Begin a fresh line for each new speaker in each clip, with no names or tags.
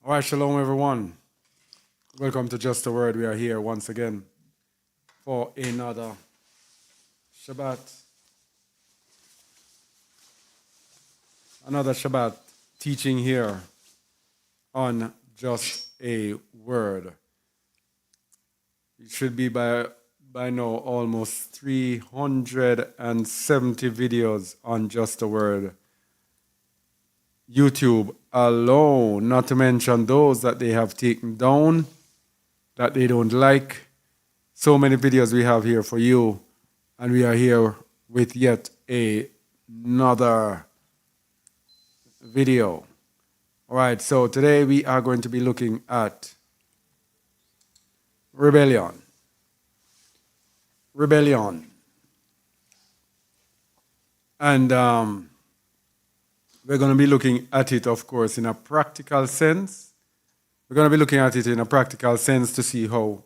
All right, shalom, everyone. Welcome to Just a Word. We are here once again for another Shabbat teaching here on Just a Word. It should be by now almost 370 videos on Just a Word. YouTube alone, not to mention those that they have taken down, that they don't like. So many videos we have here for you, and we are here with yet another video. All right, so today we are going to be looking at rebellion. And we're going to be looking at it, of course, in a practical sense. We're going to be looking at it in a practical sense to see how,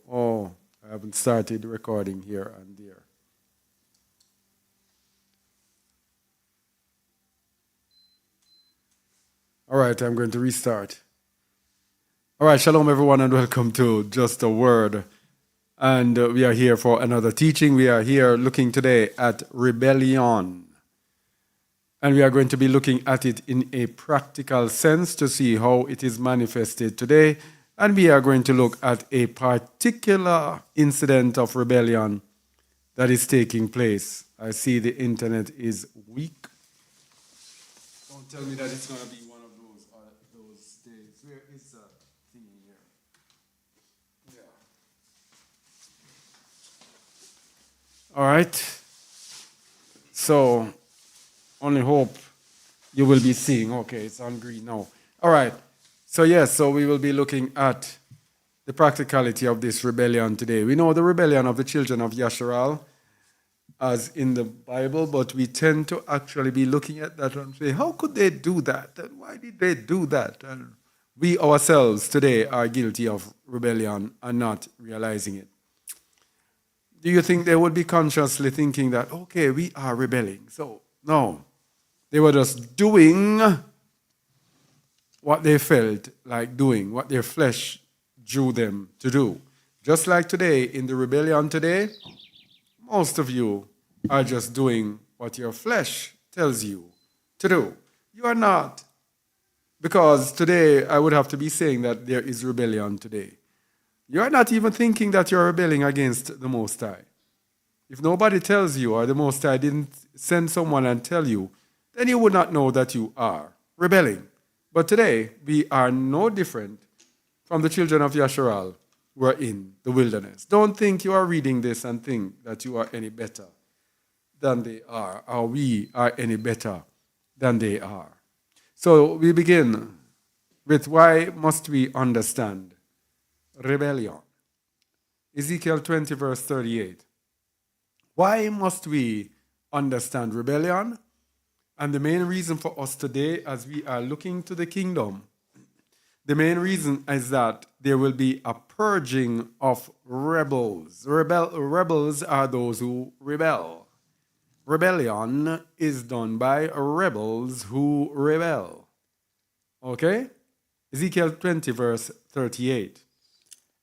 I haven't started recording here and there. All right, I'm going to restart. All right, shalom everyone and welcome to Just a Word. And we are here for another teaching. We are here looking today at rebellion. And we are going to be looking at it in a practical sense to see how it is manifested today. And we are going to look at a particular incident of rebellion that is taking place. I see the internet is weak. Don't tell me that it's going to be one of those days. Where is the thing here? Yeah. All right. So, only hope you will be seeing. Okay, it's on green now. All right. So, yes, so we will be looking at the practicality of this rebellion today. We know the rebellion of the children of Yasharal as in the Bible, but we tend to actually be looking at that and say, how could they do that? And why did they do that? And we ourselves today are guilty of rebellion and not realizing it. Do you think they would be consciously thinking that, okay, we are rebelling? So, no. They were just doing what they felt like doing, what their flesh drew them to do. Just like today, in the rebellion today, most of you are just doing what your flesh tells you to do. You are not. Because today, I would have to be saying that there is rebellion today. You are not even thinking that you're rebelling against the Most High. If nobody tells you, or the Most High didn't send someone and tell you, then you would not know that you are rebelling. But today, we are no different from the children of Yasharal who are in the wilderness. Don't think you are reading this and think that you are any better than they are, or we are any better than they are. So we begin with why must we understand rebellion? Ezekiel 20 verse 38. Why must we understand rebellion? And the main reason for us today, as we are looking to the kingdom, the main reason is that there will be a purging of rebels. Rebels are those who rebel. Rebellion is done by rebels who rebel. Okay? Ezekiel 20 verse 38.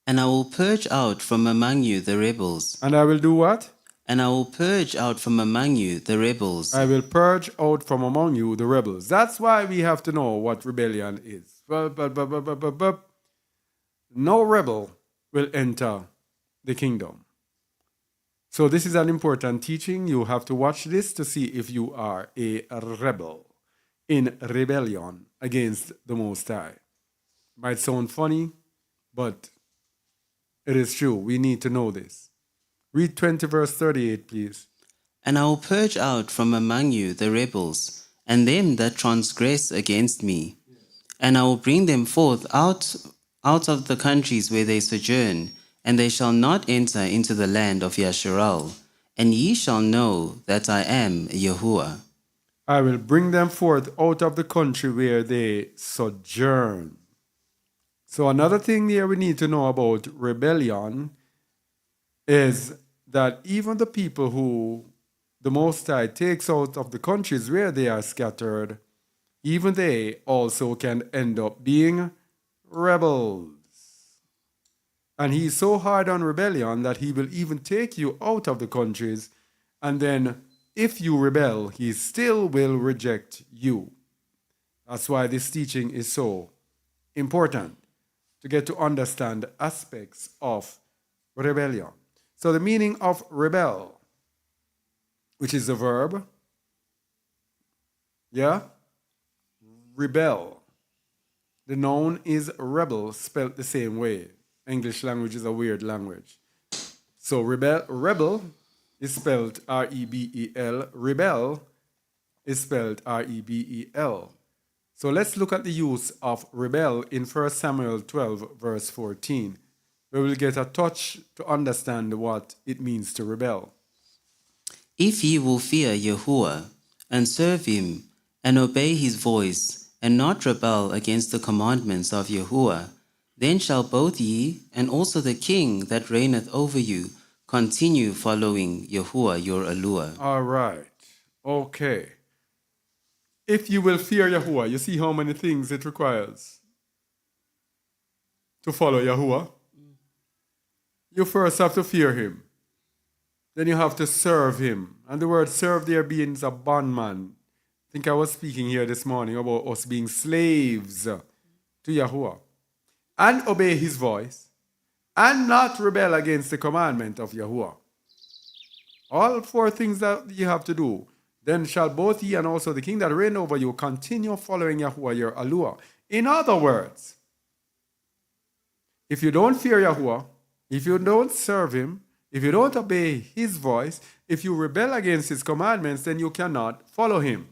And I will purge out from among you the rebels.
And I will do what?
And I will purge out from among you the rebels.
I will purge out from among you the rebels. That's why we have to know what rebellion is. No rebel will enter the kingdom. So this is an important teaching. You have to watch this to see if you are a rebel in rebellion against the Most High. Might sound funny, but it is true. We need to know this. Read 20 verse 38, please.
And I will purge out from among you the rebels, and them that transgress against me. And I will bring them forth out of the countries where they sojourn, and they shall not enter into the land of Yasharal. And ye shall know that I am Yahuwah.
I will bring them forth out of the country where they sojourn. So another thing here we need to know about rebellion is that even the people who the Most High takes out of the countries where they are scattered, even they also can end up being rebels. And he is so hard on rebellion that he will even take you out of the countries. And then, if you rebel, he still will reject you. That's why this teaching is so important, to get to understand aspects of rebellion. So, the meaning of rebel, which is a verb, yeah? Rebel. The noun is rebel, spelled the same way. English language is a weird language. So rebel is spelled R-E-B-E-L. Rebel is spelled R-E-B-E-L. So let's look at the use of rebel in 1 Samuel 12, verse 14, where we'll get a touch to understand what it means to rebel.
If ye will fear Yahuwah, and serve him, and obey his voice, and not rebel against the commandments of Yahuwah, then shall both ye, and also the king that reigneth over you, continue following Yahuwah your Allure.
All right. Okay. If you will fear Yahuwah, you see how many things it requires to follow Yahuwah? You first have to fear him. Then you have to serve him. And the word serve there means a bondman. I think I was speaking here this morning about us being slaves to Yahuwah. And obey his voice. And not rebel against the commandment of Yahuwah. All four things that you have to do. Then shall both ye and also the king that reign over you continue following Yahuwah your Allure. In other words, if you don't fear Yahuwah, if you don't serve him, if you don't obey his voice, if you rebel against his commandments, then you cannot follow him.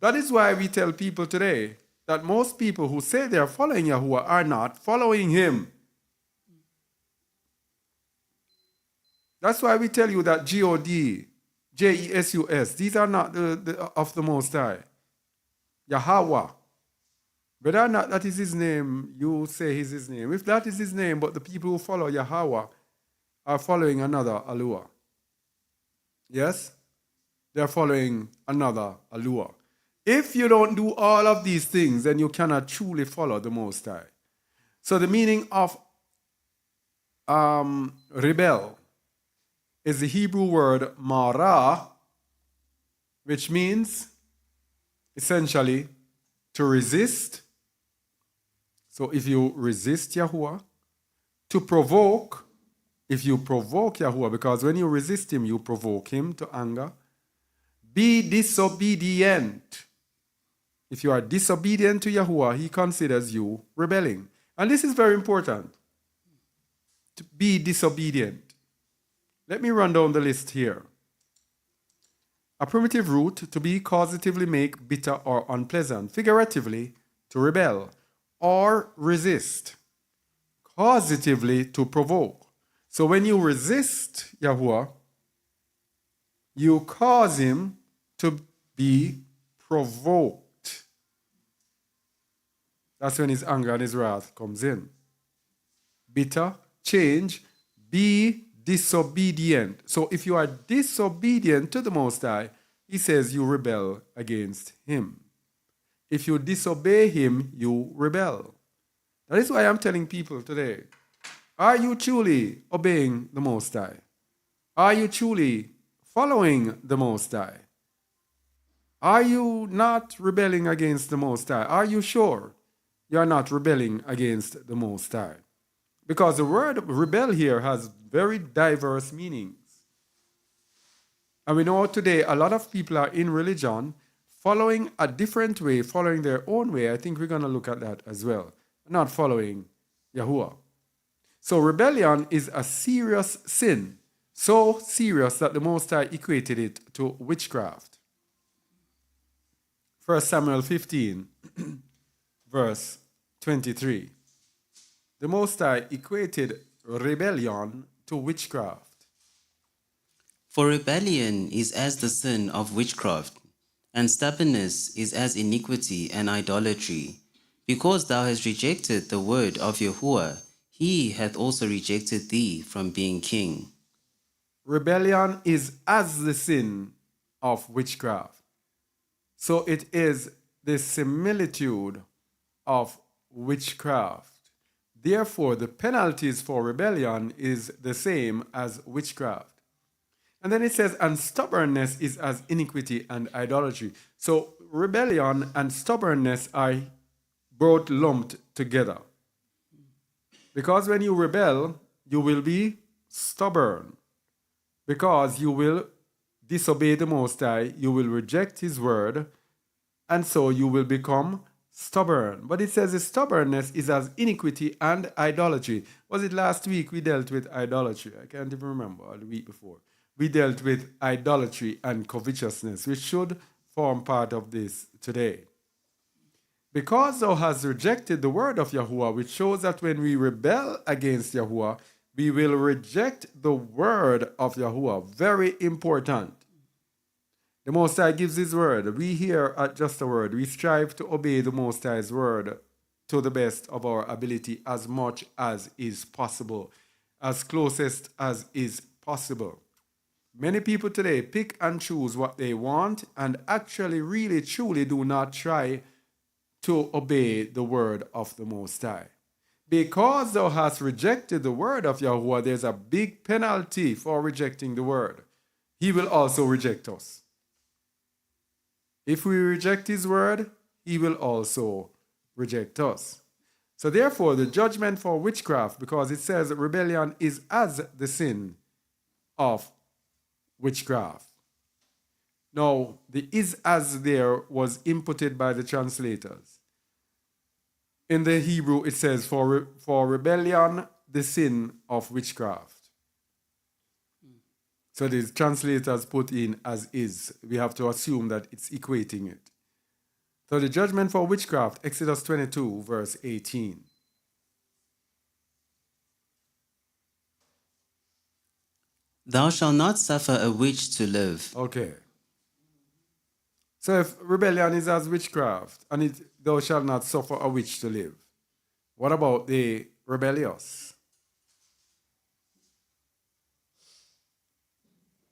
That is why we tell people today that most people who say they are following Yahuwah are not following him. That's why we tell you that G-O-D, J-E-S-U-S, these are not of the Most High. Yahweh. Whether or not that is his name, you say is his name. If that is his name, but the people who follow Yahweh are following another Allure. Yes? They're following another Allure. If you don't do all of these things, then you cannot truly follow the Most High. So the meaning of rebel is the Hebrew word mara, which means essentially to resist. So if you resist Yahuwah, to provoke, if you provoke Yahuwah, because when you resist him, you provoke him to anger. Be disobedient. If you are disobedient to Yahuwah, he considers you rebelling. And this is very important, to be disobedient. Let me run down the list here. A primitive root, to be, causatively make bitter or unpleasant. Figuratively, to rebel or resist. Causatively, to provoke. So when you resist Yahuwah, you cause him to be provoked. That's when his anger and his wrath comes in. Bitter, change, be disobedient. So if you are disobedient to the Most High, he says you rebel against him. If you disobey him, you rebel. That is why I'm telling people today, are you truly obeying the Most High? Are you truly following the Most High? Are you not rebelling against the Most High? Are you sure you are not rebelling against the Most High? Because the word rebel here has very diverse meanings. And we know today a lot of people are in religion following a different way, following their own way. I think we're going to look at that as well. Not following Yahuwah. So rebellion is a serious sin. So serious that the Most High equated it to witchcraft. 1 Samuel 15, verse 23. The Most High equated rebellion to witchcraft.
For rebellion is as the sin of witchcraft, and stubbornness is as iniquity and idolatry. Because thou hast rejected the word of Yahuwah, he hath also rejected thee from being king.
Rebellion is as the sin of witchcraft. So it is the similitude of witchcraft. Therefore, the penalties for rebellion is the same as witchcraft. And then it says, and stubbornness is as iniquity and idolatry. So rebellion and stubbornness are both lumped together. Because when you rebel, you will be stubborn. Because you will disobey the Most High, you will reject His word, and so you will become stubborn. But it says the stubbornness is as iniquity and idolatry. Was it last week we dealt with idolatry? I can't even remember, or the week before. We dealt with idolatry and covetousness, which should form part of this today. Because thou hast rejected the word of Yahuwah, which shows that when we rebel against Yahuwah, we will reject the word of Yahuwah. Very important. The Most High gives His word. We hear just a word. We strive to obey the Most High's word to the best of our ability as much as is possible, as closest as is possible. Many people today pick and choose what they want and actually really truly do not try to obey the word of the Most High. Because thou hast rejected the word of Yahuwah, there's a big penalty for rejecting the word. He will also reject us. If we reject His word, He will also reject us. So therefore, the judgment for witchcraft, because it says rebellion is as the sin of witchcraft. Now, the is as there was inputted by the translators. In the Hebrew, it says, for rebellion, the sin of witchcraft. So the translators put in as is. We have to assume that it's equating it. So the judgment for witchcraft, Exodus 22, verse 18.
Thou shalt not suffer a witch to live.
Okay. So if rebellion is as witchcraft, and thou shalt not suffer a witch to live, what about the rebellious?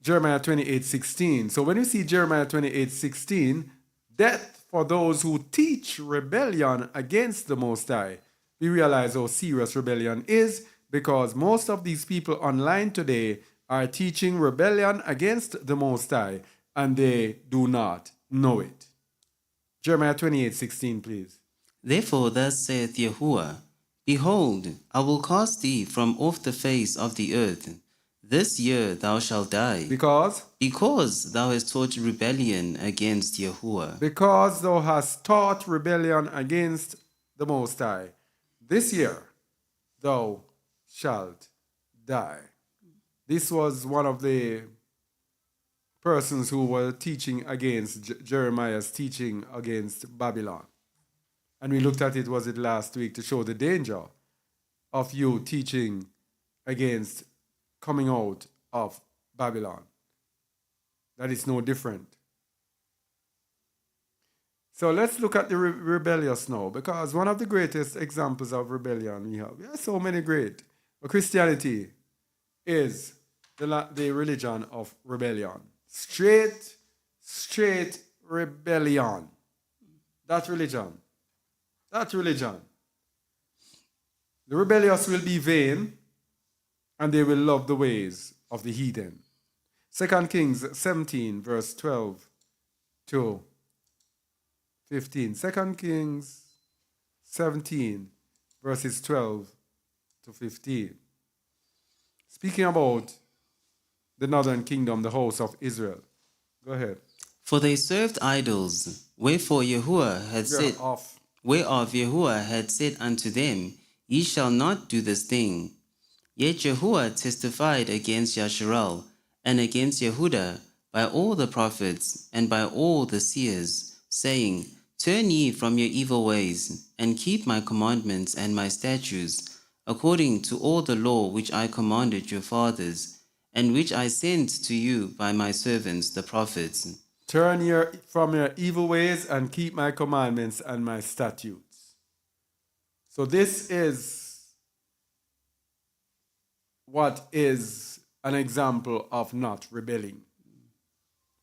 Jeremiah 28:16. So when you see Jeremiah 28:16, death for those who teach rebellion against the Most High, we realize how serious rebellion is, because most of these people online today are teaching rebellion against the Most High, and they do not know it. Jeremiah 28:16, please.
Therefore, thus saith Yahuwah, Behold, I will cast thee from off the face of the earth. This year thou shalt die, because thou hast taught rebellion against Yahuwah.
Because thou hast taught rebellion against the Most High. This year thou shalt die. This was one of the persons who were teaching against Jeremiah's teaching against Babylon. And we looked at it, was it last week, to show the danger of you teaching against coming out of Babylon. That is no different. So let's look at the rebellious now, because one of the greatest examples of rebellion we have so many great, but Christianity is the religion of rebellion. Straight rebellion. That religion. The rebellious will be vain, and they will love the ways of the heathen. 2 Kings 17, verse 12 to 15. 2 Kings 17, verses 12 to 15. Speaking about the northern kingdom, the house of Israel. Go ahead.
For they served idols, wherefore Yahuwah had said, whereof Yahuwah had said unto them, Ye shall not do this thing. Yet Yahuwah testified against Yasharal and against Yehuda by all the prophets and by all the seers, saying, Turn ye from your evil ways, and keep my commandments and my statutes, according to all the law which I commanded your fathers, and which I sent to you by my servants the prophets.
Turn from your evil ways and keep my commandments and my statutes. So this is what is an example of not rebelling.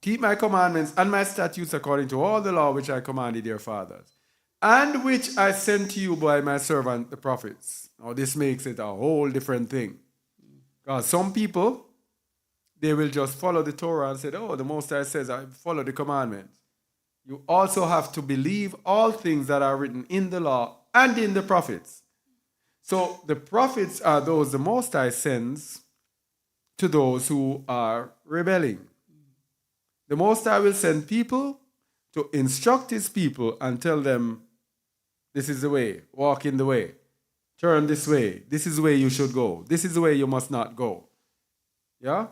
Keep my commandments and my statutes according to all the law which I commanded your fathers. and which I sent to you by my servant the prophets. Now this makes it a whole different thing. Because some people, they will just follow the Torah and say, oh, the Most High says, I follow the commandments. You also have to believe all things that are written in the law and in the prophets. So the prophets are those the Most High sends to those who are rebelling. The Most High will send people to instruct his people and tell them, this is the way, walk in the way, turn this way, this is the way you should go, this is the way you must not go. Yeah?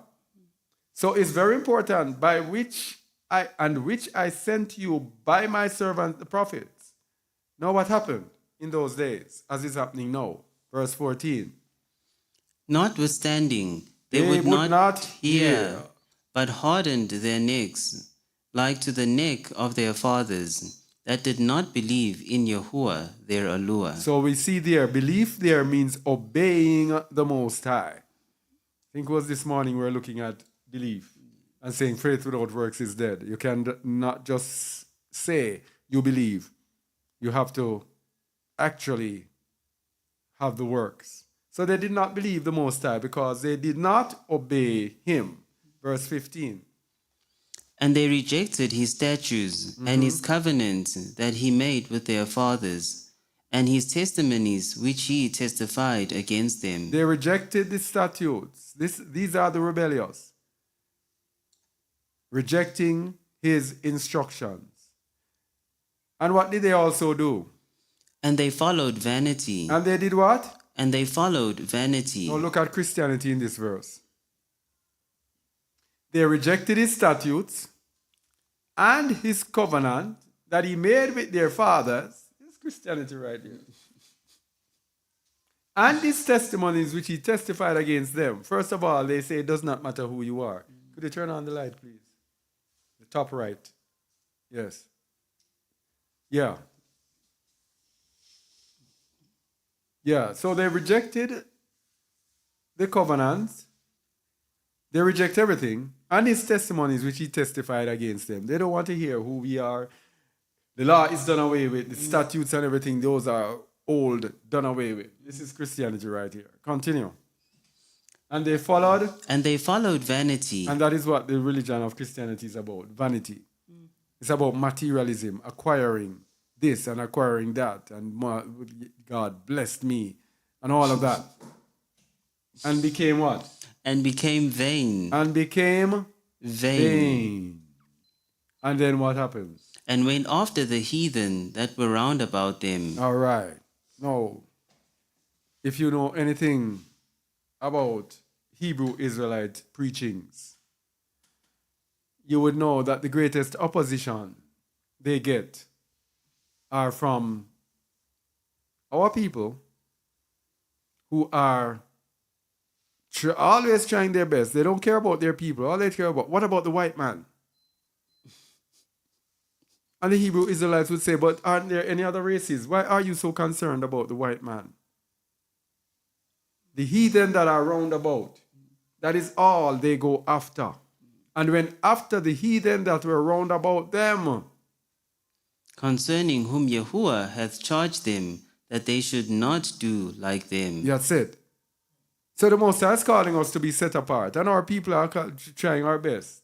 So it's very important, by which I sent you by my servant the prophets. Now what happened in those days, as is happening now? Verse 14.
Notwithstanding, they would not hear, but hardened their necks, like to the neck of their fathers, that did not believe in Yahuwah their Allure.
So we see there, belief there means obeying the Most High. I think it was this morning we were looking at belief and saying faith without works is dead. You can not just say you believe. You have to actually have the works. So they did not believe the Most High because they did not obey him. Verse 15.
And they rejected his statutes and his covenant that he made with their fathers, and his testimonies which he testified against them.
They rejected the statutes. These are the rebellious. Rejecting his instructions. And what did they also do?
And they followed vanity.
And they did what?
And they followed vanity.
Now look at Christianity in this verse. They rejected his statutes and his covenant that he made with their fathers. This is Christianity right here. And his testimonies which he testified against them. First of all, they say it does not matter who you are. Could you turn on the light, please? The top right. Yes. Yeah. Yeah, so they rejected the covenants. They reject everything. And his testimonies which he testified against them. They don't want to hear who we are. The law is done away with. The statutes and everything, those are old, done away with. This is Christianity right here. Continue. And they followed.
And they followed vanity.
And that is what the religion of Christianity is about. Vanity. It's about materialism, acquiring this and acquiring that. And God blessed me. And all of that. And became what?
And became vain.
And became
Vain.
And then what happens?
And went after the heathen that were round about them.
All right. Now, if you know anything about Hebrew Israelite preachings, you would know that the greatest opposition they get are from our people who are always trying their best. They don't care about their people. All they care about, what about the white man? And the Hebrew Israelites would say, but aren't there any other races? Why are you so concerned about the white man? The heathen that are round about, that is all they go after. And when after the heathen that were round about them,
concerning whom Yahuwah hath charged them, that they should not do like them.
that's it. So the Most High is calling us to be set apart, and our people are trying our best,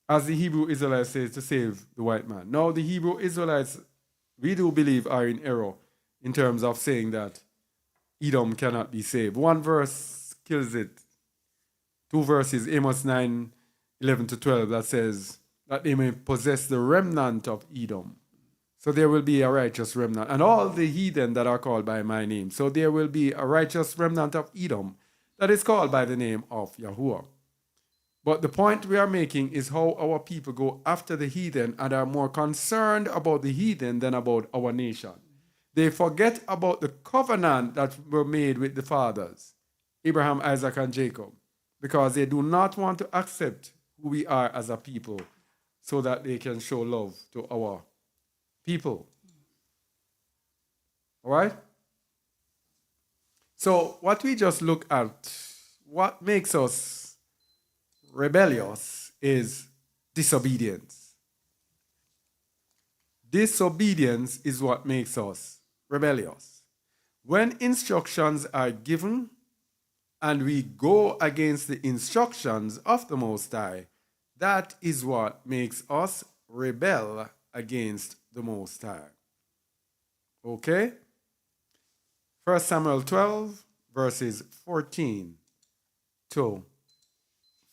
as the Hebrew Israelites say, to save the white man. Now, the Hebrew Israelites, we do believe, are in error in terms of saying that Edom cannot be saved. One verse kills it. Two verses, Amos 9:11-12, that says that they may possess the remnant of Edom. So there will be a righteous remnant. And all the heathen that are called by my name. So there will be a righteous remnant of Edom that is called by the name of Yahuwah. But the point we are making is how our people go after the heathen and are more concerned about the heathen than about our nation. They forget about the covenant that were made with the fathers, Abraham, Isaac, and Jacob, because they do not want to accept who we are as a people so that they can show love to our people. All right? So what we just look at, what makes us rebellious is disobedience. Disobedience is what makes us rebellious. When instructions are given and we go against the instructions of the Most High, that is what makes us rebel against the Most High. Okay? 1 Samuel 12, verses 14 to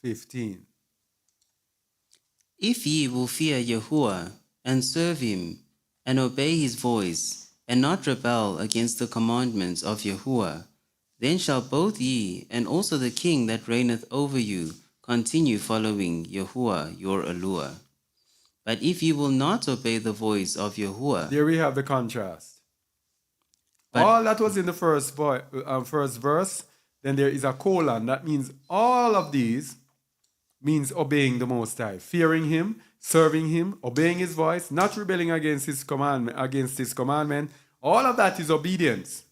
15.
If ye will fear Yahuwah, and serve him, and obey his voice, and not rebel against the commandments of Yahuwah, then shall both ye and also the king that reigneth over you continue following Yahuwah your Eluah. But if ye will not obey the voice of Yahuwah,
There we have the contrast.
But-
All that was in the first verse, then there is a colon. That means all of these means obeying the Most High, fearing Him, serving Him, obeying His voice, not rebelling against His commandment. All of that is obedience.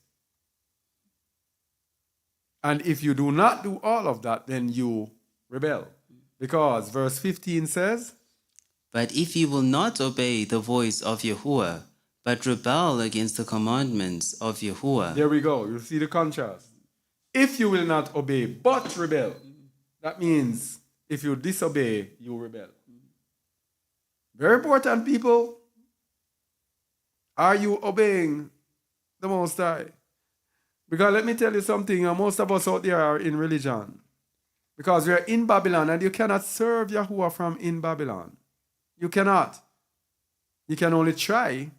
And if you do not do all of that, then you rebel. Because verse 15 says,
but if ye will not obey the voice of Yahuwah, but rebel against the commandments of Yahuwah,
there we go. You see the contrast. If you will not obey, but rebel, that means if you disobey, you rebel. Very important, people. Are you obeying the Most High? Because let me tell you something, most of us out there are in religion. Because we are in Babylon and you cannot serve Yahuwah from in Babylon. You cannot. You can only try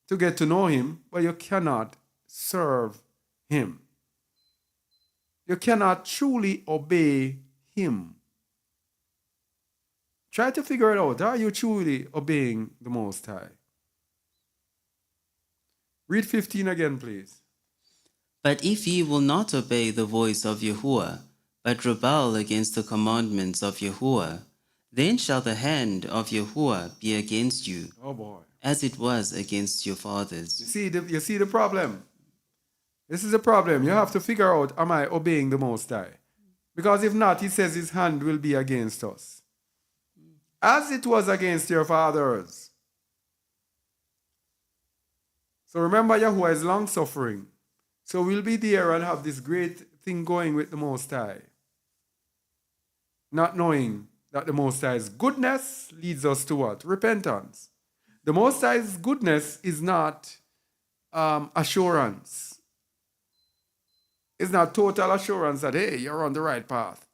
to get to know Him, but you cannot serve Him. You cannot truly obey Him. Try to figure it out. Are you truly obeying the Most High? Read 15 again, please.
but if ye will not obey the voice of Yahuwah, but rebel against the commandments of Yahuwah, then shall the hand of Yahuwah be against you,
Oh boy.
as it was against your fathers.
You see the problem? This is a problem. You have to figure out, am I obeying the Most High? Because if not, He says His hand will be against us. As it was against your fathers. So remember, Yahuwah is long-suffering. So we'll be there and have this great thing going with the Most High. Not knowing that the Most High's goodness leads us to what? Repentance. The Most High's goodness is not assurance. It's not total assurance that, hey, you're on the right path.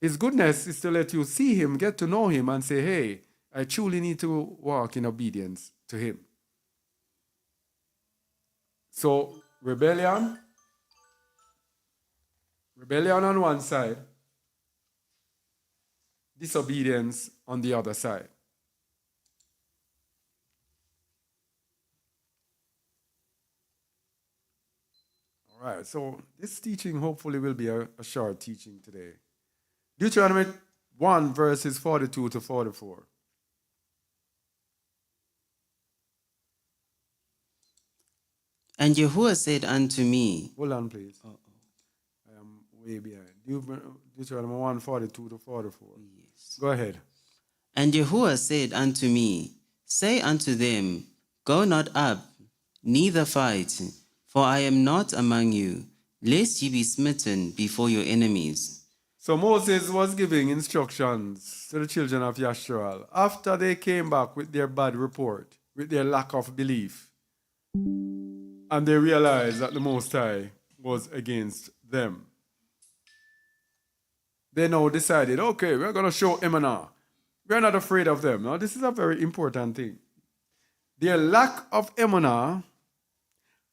His goodness is to let you see Him, get to know Him, and say, hey, I truly need to walk in obedience to Him. So, rebellion on one side, disobedience on the other side. All right, so this teaching hopefully will be a short teaching today. Deuteronomy 1, verses 42 to 44.
And Yahuwah said unto me,
Hold on, please. I am way behind. Deuteronomy 1, 42 to 44.
Yes.
Go ahead.
And Yahuwah said unto me, say unto them, go not up, neither fight, for I am not among you, lest ye be smitten before your enemies.
So Moses was giving instructions to the children of Yashrael after they came back with their bad report, with their lack of belief. And they realized that the Most High was against them. They now decided, okay, we're going to show Emanah. We're not afraid of them. Now, this is a very important thing. Their lack of Emanah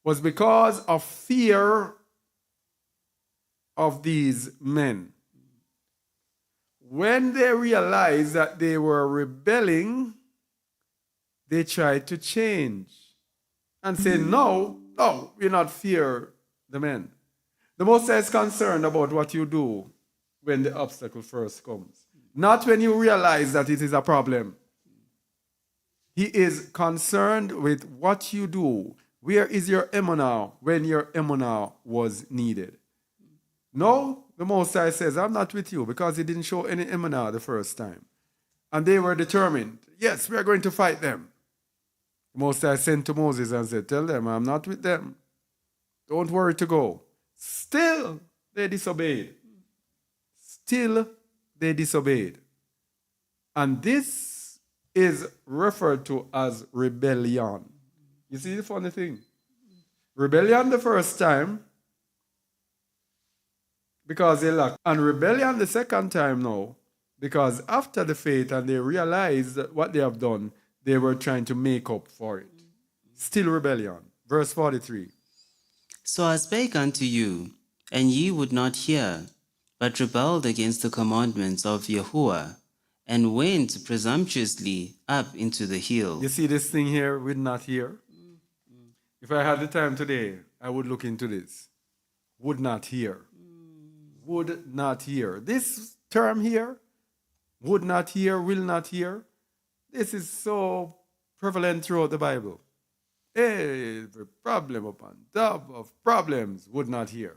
was because of fear of these men. When they realized that they were rebelling, they tried to change and say, no, we're not fear the men. The Most High is concerned about what you do when the obstacle first comes. Not when you realize that it is a problem. He is concerned with what you do. Where is your emunah when your emunah was needed? No, the Most High says, I'm not with you, because He didn't show any emunah the first time. And they were determined. yes, we are going to fight them. The Most High sent to Moses and said, tell them I'm not with them. Don't worry to go. Still, they disobeyed. Still, they disobeyed. And this is referred to as rebellion. You see the funny thing? Rebellion the first time, because they lacked. And rebellion the second time now, because after the faith and they realized that what they have done, they were trying to make up for it. Still rebellion. Verse 43.
So I spake unto you, and ye would not hear, but rebelled against the commandments of Yahuwah, and went presumptuously up into the hill.
You see this thing here, would not hear? If I had the time today, I would look into this. Would not hear. Would not hear. This term here, would not hear, will not hear, this is so prevalent throughout the Bible. Every problem upon top of problems would not hear.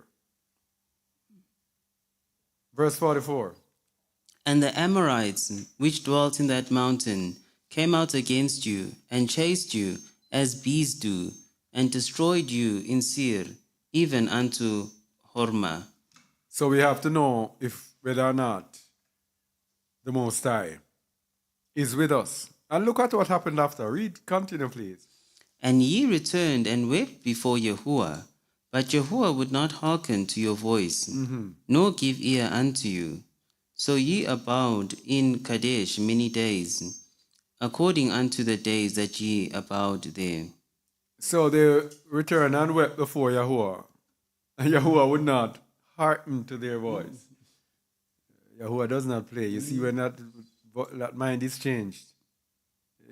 Verse 44.
And the Amorites, which dwelt in that mountain, came out against you, and chased you, as bees do, and destroyed you in Seir, even unto Hormah.
So we have to know if whether or not the Most High is with us. And look at what happened after. Read, continue, please.
And ye returned and wept before Yahuwah, but Yahuwah would not hearken to your voice, nor give ear unto you. So ye abode in Kadesh many days, according unto the days that ye abode there.
So they returned and wept before Yahuwah. And Yahuwah would not hearken to their voice. Yahuwah does not play. You see when that mind is changed.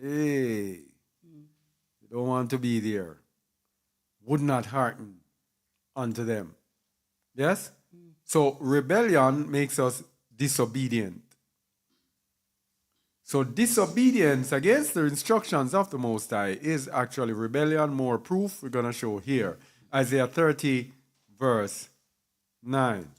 Hey, you don't want to be there. Would not hearken unto them. Yes? So rebellion makes us disobedient. So disobedience against the instructions of the Most High is actually rebellion. More proof we're going to show here. Isaiah 30, verse 9.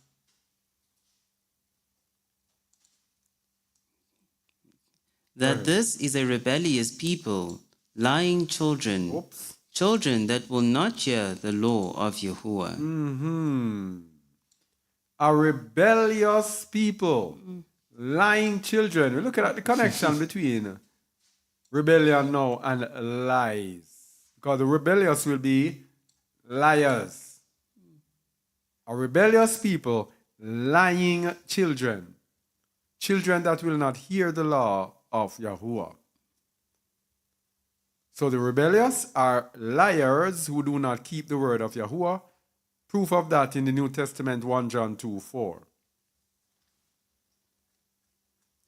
That this is a rebellious people, lying children, children that will not hear the law of Yahuwah.
A rebellious people, lying children. We're looking at the connection between rebellion now and lies. Because the rebellious will be liars. A rebellious people, lying children. Children that will not hear the law of Yahuwah. So the rebellious are liars who do not keep the word of Yahuwah. Proof of that in the New Testament, 1 John 2:4.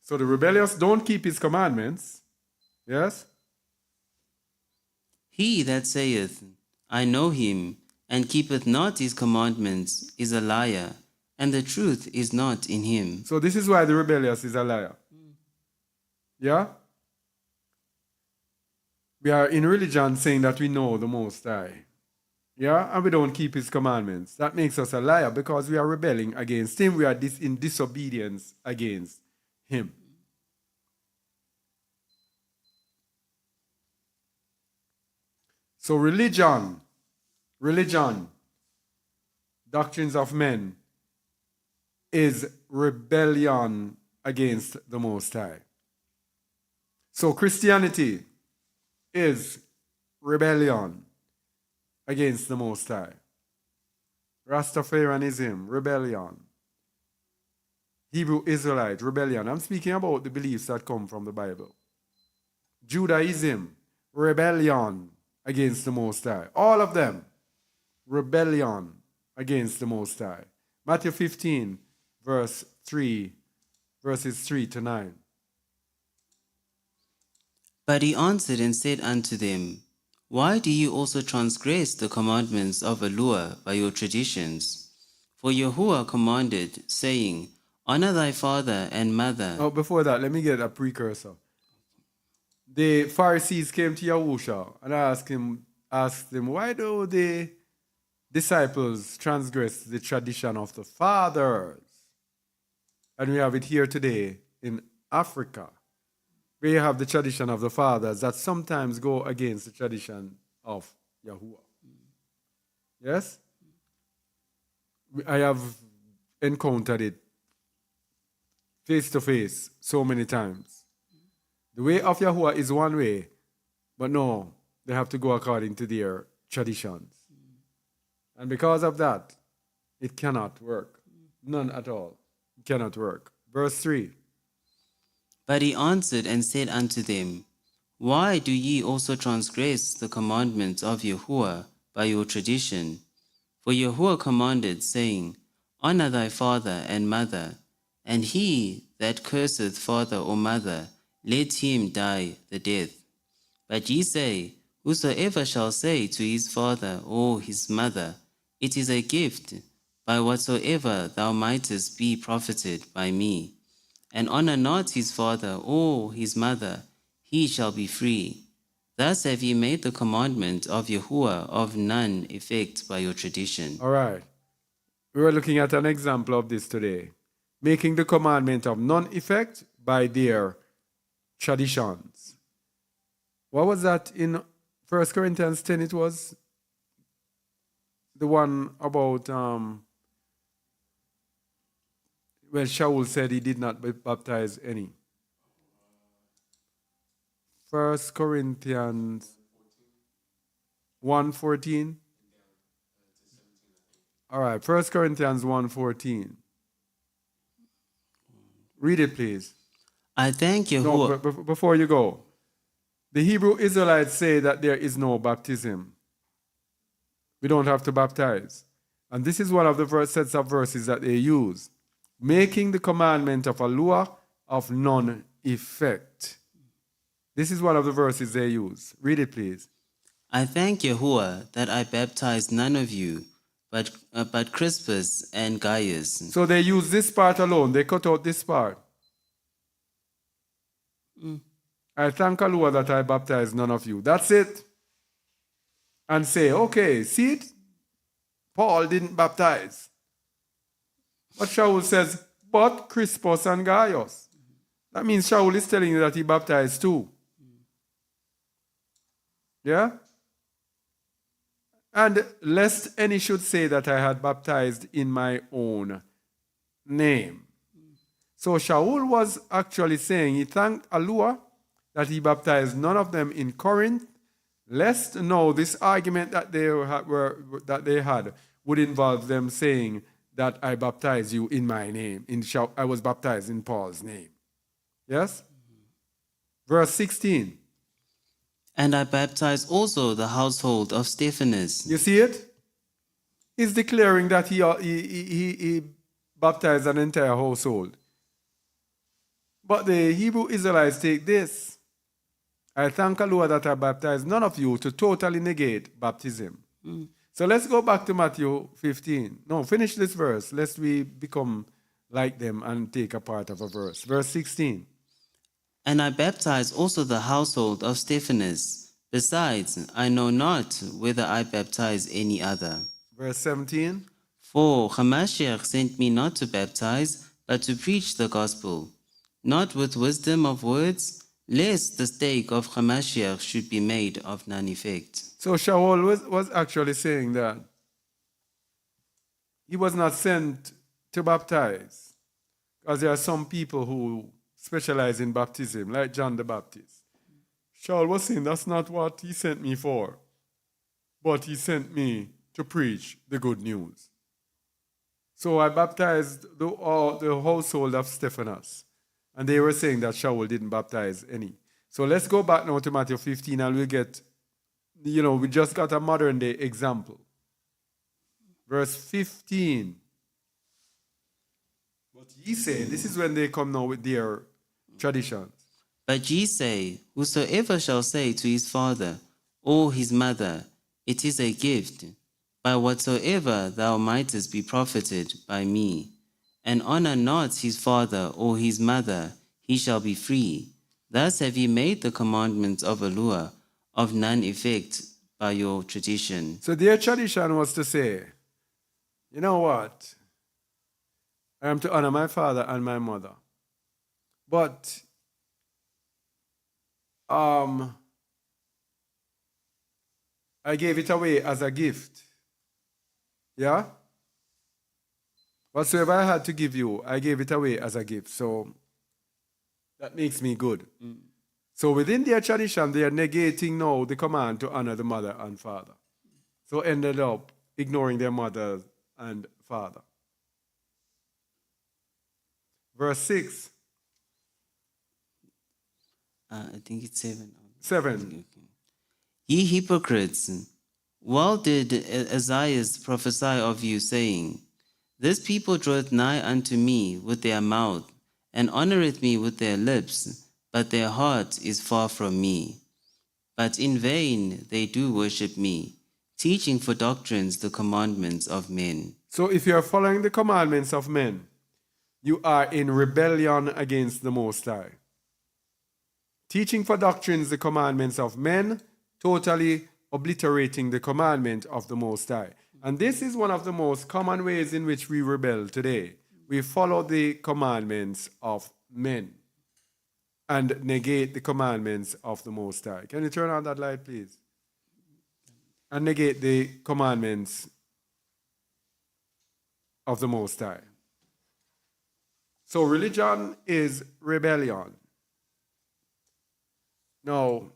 So the rebellious don't keep his commandments. Yes?
He that saith, I know him, and keepeth not his commandments, is a liar, and the truth is not in him.
So this is why the rebellious is a liar. Yeah? We are in religion saying that we know the Most High. Yeah? And we don't keep his commandments. That makes us a liar because we are rebelling against him. We are in disobedience against him. So religion, doctrines of men, is rebellion against the Most High. So Christianity is rebellion against the Most High. Rastafarianism, rebellion. Hebrew Israelite, rebellion. I'm speaking about the beliefs that come from the Bible. Judaism, rebellion against the Most High. All of them, rebellion against the Most High. Matthew 15, verses 3 to 9.
But he answered and said unto them, Why do you also transgress the commandments of Elohim by your traditions? For Yahuwah commanded, saying, Honor thy father and mother.
Oh, before that, let me get a precursor. The Pharisees came to Yahusha and asked him, why do the disciples transgress the tradition of the fathers? And we have it here today in Africa. where you have the tradition of the fathers that sometimes go against the tradition of Yahuwah. Yes? I have encountered it face to face so many times. The way of Yahuwah is one way, but no, they have to go according to their traditions. And because of that, it cannot work. None at all. It cannot work. Verse 3.
But he answered and said unto them, Why do ye also transgress the commandment of Yahuwah by your tradition? For Yahuwah commanded, saying, Honor thy father and mother, and he that curseth father or mother, let him die the death. But ye say, Whosoever shall say to his father or his mother, It is a gift, by whatsoever thou mightest be profited by me, and honor not his father or his mother, he shall be free. Thus have ye made the commandment of Yahuwah of none effect by your tradition.
All right. We were looking at an example of this today. Making the commandment of none effect by their traditions. What was that in 1 Corinthians 10? It was the one about when Shaul said he did not baptize any. 1 Corinthians 1:14. All right, 1 Corinthians 1:14. Read it, please.
I thank
No,
Yahuwah.
but before you go, the Hebrew Israelites say that there is no baptism. We don't have to baptize. And this is one of the sets of verses that they use. Making the commandment of Allah of none effect. This is one of the verses they use. Read it, please.
I thank Yahuwah that I baptized none of you, but Crispus and Gaius.
So they use this part alone. They cut out this part. I thank Allah that I baptized none of you. That's it. And say, okay, see it? Paul didn't baptize. But Shaul says, but Crispus and Gaius. That means Shaul is telling you that he baptized too. Yeah? And lest any should say that I had baptized in my own name. So Shaul was actually saying he thanked Allah that he baptized none of them in Corinth, lest now this argument that they had would involve them saying that I baptize you in my name. I was baptized in Paul's name. Yes? Verse 16.
And I baptized also the household of Stephanus.
You see it? He's declaring that he baptized an entire household. But the Hebrew Israelites take this. I thank Allah that I baptized none of you to totally negate baptism. So let's go back to Matthew 15. No, finish this verse, lest we become like them and take a part of a verse. Verse 16.
And I baptized also the household of Stephanus. Besides, I know not whether I baptize any other.
Verse 17.
For Hamashiach sent me not to baptize, but to preach the gospel, not with wisdom of words, lest the stake of Hamashiach should be made of none effect.
So Shaul was actually saying that he was not sent to baptize, because there are some people who specialize in baptism, like John the Baptist. Shaul was saying that's not what he sent me for, but he sent me to preach the good news. So I baptized the household of Stephanus, and they were saying that Shaul didn't baptize any. So let's go back now to Matthew 15 and we'll get, we just got a modern day example. Verse 15. But ye say, this is when they come now with their traditions.
But ye say, Whosoever shall say to his father or his mother, It is a gift, by whatsoever thou mightest be profited by me, and honor not his father or his mother, he shall be free. Thus have ye made the commandments of Allah of none effect by your tradition.
So their tradition was to say, you know what? I am to honor my father and my mother. But I gave it away as a gift. Yeah? Whatsoever I had to give you, I gave it away as a gift. So that makes me good. So within their tradition, they are negating now the command to honor the mother and father. So ended up ignoring their mother and father. Verse 6,
I think it's 7.
7.
Ye hypocrites, well did Isaiah prophesy of you, saying, This people draweth nigh unto me with their mouth, and honoureth me with their lips, but their heart is far from me. But in vain they do worship me, teaching for doctrines the commandments of men.
So if you are following the commandments of men, you are in rebellion against the Most High. Teaching for doctrines the commandments of men, totally obliterating the commandment of the Most High. And this is one of the most common ways in which we rebel today. We follow the commandments of men and negate the commandments of the Most High. Can you turn on that light, please? And negate the commandments of the Most High. So religion is rebellion. Now,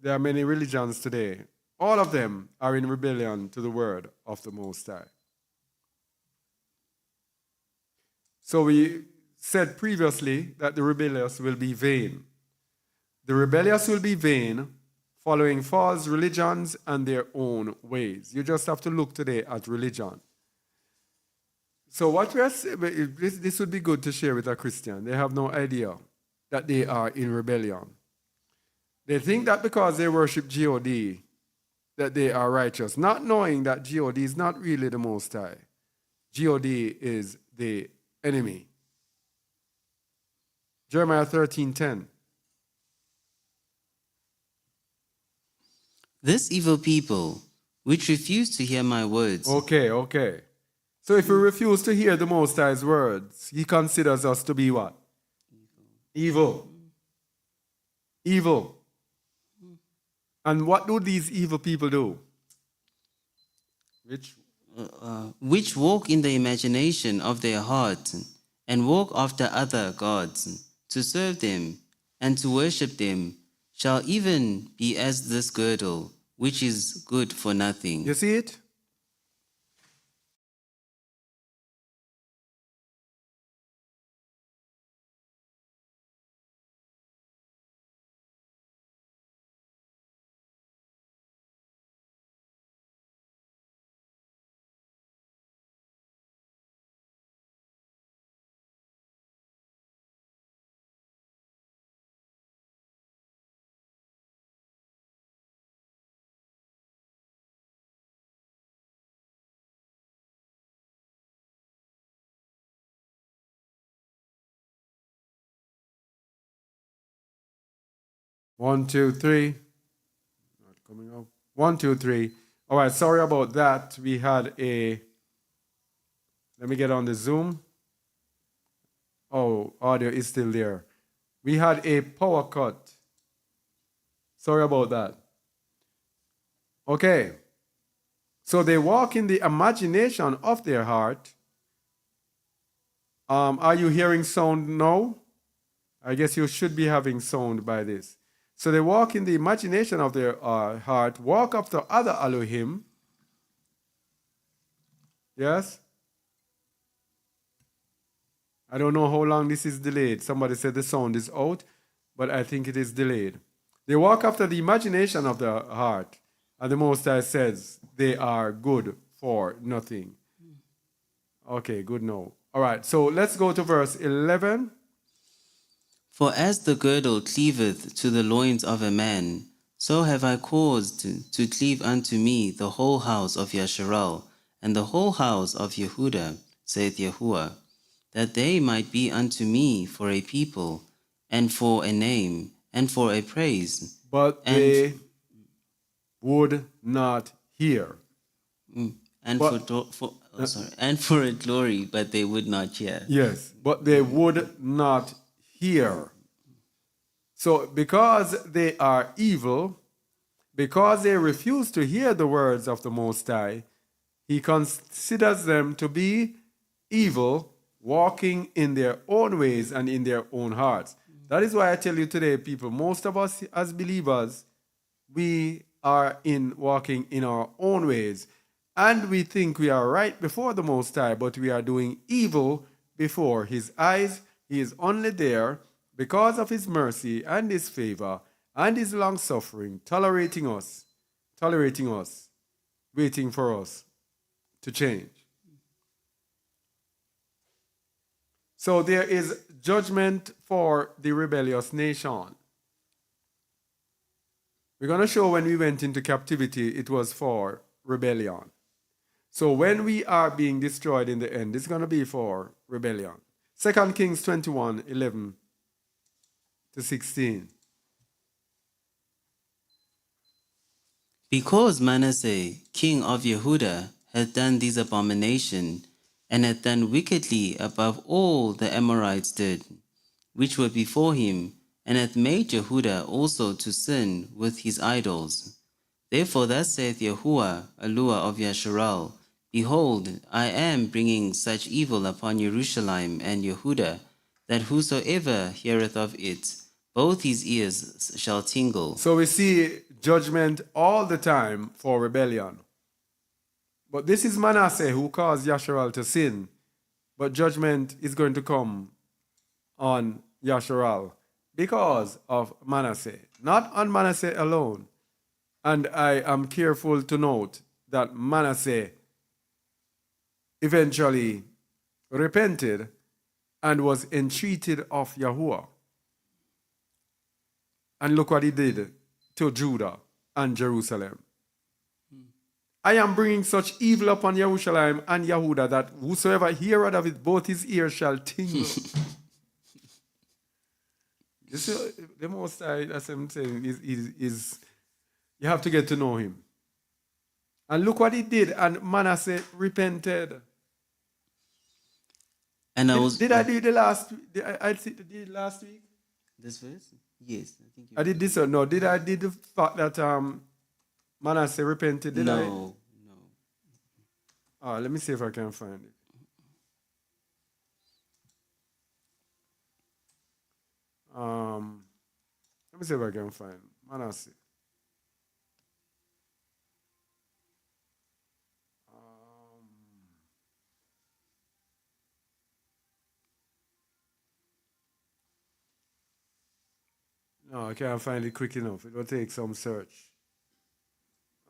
there are many religions today. All of them are in rebellion to the word of the Most High. So we said previously that the rebellious will be vain. The rebellious will be vain, following false religions and their own ways. You just have to look today at religion. So what we are this would be good to share with a Christian. They have no idea that they are in rebellion. They think that because they worship God, that they are righteous, not knowing that God is not really the Most High. God is the enemy. Jeremiah 13:10.
This evil people, which refuse to hear my words.
Okay. So if we refuse to hear the Most High's words, he considers us to be what? Evil. And what do these evil people do?
Which walk in the imagination of their heart, and walk after other gods, to serve them and to worship them, shall even be as this girdle, which is good for nothing.
You see it? One, two, three. Not coming up. 1, 2, 3. All right, sorry about that. We had a. Let me get on the Zoom. Oh, audio is still there. We had a power cut. Sorry about that. Okay. So they walk in the imagination of their heart. Are you hearing sound now? I guess you should be having sound by this. So they walk in the imagination of their heart, walk after other Elohim. Yes? I don't know how long this is delayed. Somebody said the sound is out, but I think it is delayed. They walk after the imagination of their heart, and the Most High says they are good for nothing. Okay, good now. All right, so let's go to verse 11.
For as the girdle cleaveth to the loins of a man, so have I caused to cleave unto me the whole house of Yasharal, and the whole house of Yehuda, saith Yahuwah, that they might be unto me for a people, and for a name, and for a praise.
But they would not hear.
And for a glory, but they would not hear.
Yes, but they would not hear. So, because they are evil, because they refuse to hear the words of the Most High, he considers them to be evil, walking in their own ways and in their own hearts. That is why I tell you today, people, most of us as believers, we are in walking in our own ways. And we think we are right before the Most High, but we are doing evil before His eyes. He is only there because of His mercy and His favor and His long suffering, tolerating us, waiting for us to change. So there is judgment for the rebellious nation. We're going to show when we went into captivity, it was for rebellion. So when we are being destroyed in the end, it's going to be for rebellion. 2 Kings 21, 11 to 16.
Because Manasseh, king of Yehuda, had done this abomination, and had done wickedly above all the Amorites did, which were before him, and hath made Yehuda also to sin with his idols. Therefore thus saith Yahuwah, Eluah of Yasharal, Behold, I am bringing such evil upon Jerusalem and Yehuda, that whosoever heareth of it, both his ears shall tingle.
So we see judgment all the time for rebellion. But this is Manasseh who caused Yasharal to sin. But judgment is going to come on Yasharal because of Manasseh. Not on Manasseh alone. And I am careful to note that Manasseh eventually repented and was entreated of Yahuwah. And look what he did to Judah and Jerusalem. I am bringing such evil upon Jerusalem and Yehuda that whosoever heareth of it, both his ears shall tingle. You see, the Most High, that's what I'm saying, is you have to get to know him. And look what he did, and Manasseh repented.
And
Did I do the last? I did it last week.
This verse? Yes, I think you
I did this or no? Did I did the fact that Manasseh repented? Did I?
No.
Let me see if I can find it. Let me see if I can find Manasseh. No, I can't find it quick enough. It will take some search.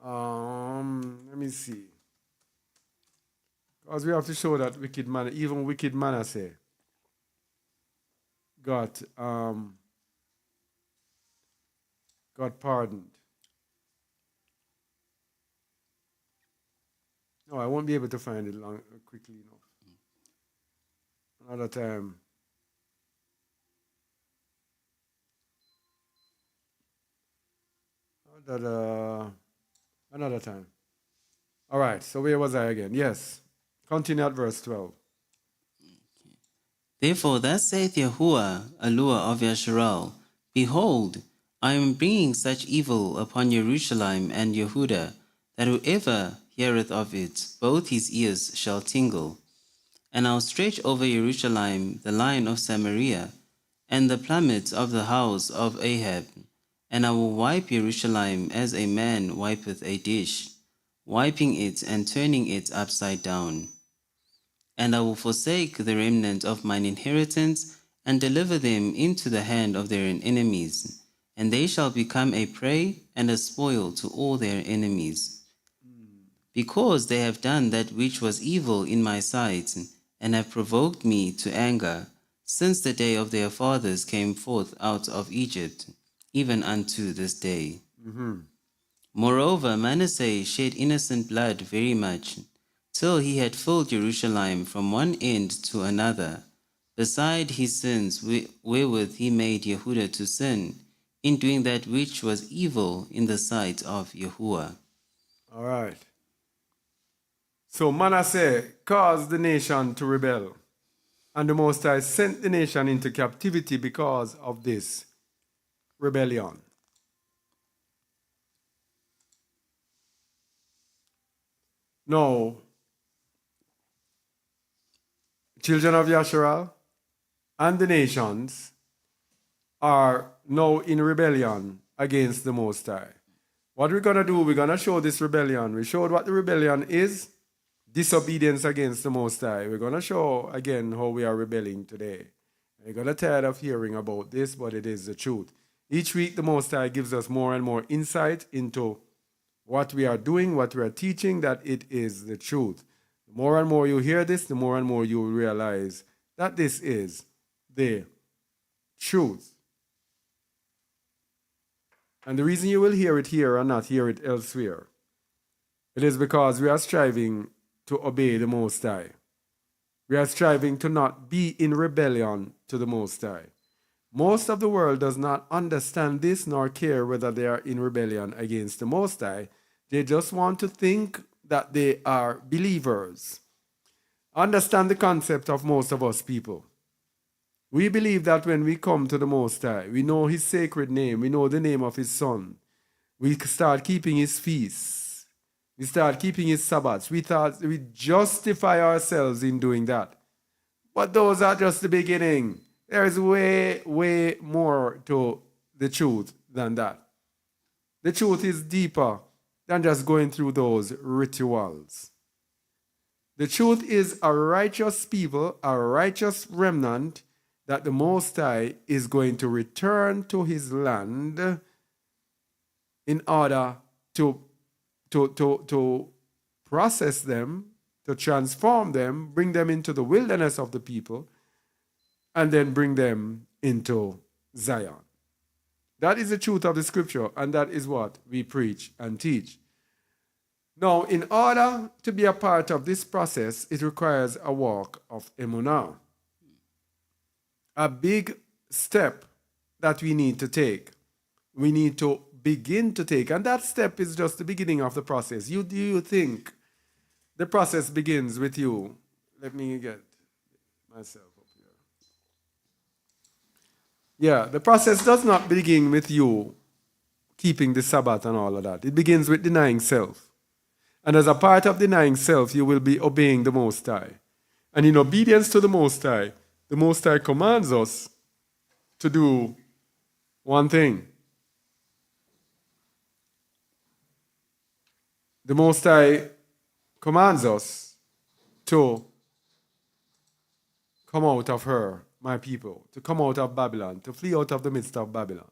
Let me see. Because we have to show that even wicked Manasseh got pardoned. No, I won't be able to find it quickly enough. Another time. Another time. All right, so where was I again? Yes. Continue at verse 12.
Therefore thus saith Yahuwah, Eluah of Yasharal, Behold, I am bringing such evil upon Jerusalem and Yehuda, that whoever heareth of it, both his ears shall tingle. And I'll stretch over Jerusalem the line of Samaria, and the plummet of the house of Ahab, and I will wipe Jerusalem as a man wipeth a dish, wiping it and turning it upside down. And I will forsake the remnant of mine inheritance, and deliver them into the hand of their enemies, and they shall become a prey and a spoil to all their enemies. Because they have done that which was evil in my sight, and have provoked me to anger, since the day of their fathers came forth out of Egypt, even unto this day. Moreover, Manasseh shed innocent blood very much, till he had filled Jerusalem from one end to another, beside his sins wherewith he made Yehuda to sin, in doing that which was evil in the sight of Yahuwah.
All right. So Manasseh caused the nation to rebel, and the Most High sent the nation into captivity because of this. rebellion. Now, children of Yasharal and the nations are now in rebellion against the Most High. What we're going to do, we're going to show this rebellion. We showed what the rebellion is, disobedience against the Most High. We're going to show again how we are rebelling today. We're going to tired of hearing about this, but it is the truth. Each week, the Most High gives us more and more insight into what we are doing, what we are teaching, that it is the truth. The more and more you hear this, the more and more you will realize that this is the truth. And the reason you will hear it here and not hear it elsewhere, it is because we are striving to obey the Most High. We are striving to not be in rebellion to the Most High. Most of the world does not understand this nor care whether they are in rebellion against the Most High. They just want to think that they are believers. Understand the concept of most of us people. We believe that when we come to the Most High, we know His sacred name, we know the name of His Son. We start keeping His feasts. We start keeping His Sabbaths. We justify ourselves in doing that. But those are just the beginning. There is way, way more to the truth than that. The truth is deeper than just going through those rituals. The truth is a righteous people, a righteous remnant, that the Most High is going to return to His land in order to process them, to transform them, bring them into the wilderness of the people, and then bring them into Zion. That is the truth of the scripture, and that is what we preach and teach. Now, in order to be a part of this process, it requires a walk of emunah. A big step that we need to take. We need to begin to take, and that step is just the beginning of the process. Do you think the process begins with you? Let me get myself up here. Yeah, the process does not begin with you keeping the Sabbath and all of that. It begins with denying self. And as a part of denying self, you will be obeying the Most High. And in obedience to the Most High commands us to do one thing. The Most High commands us to come out of her, my people, to come out of Babylon, to flee out of the midst of Babylon.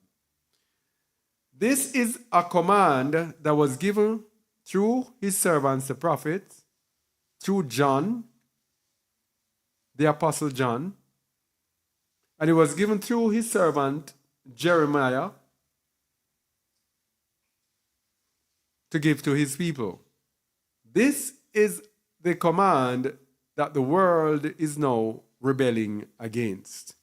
This is a command that was given through His servants, the prophets, through John, the Apostle John, and it was given through his servant Jeremiah to give to his people. This is the command that the world is now rebelling against.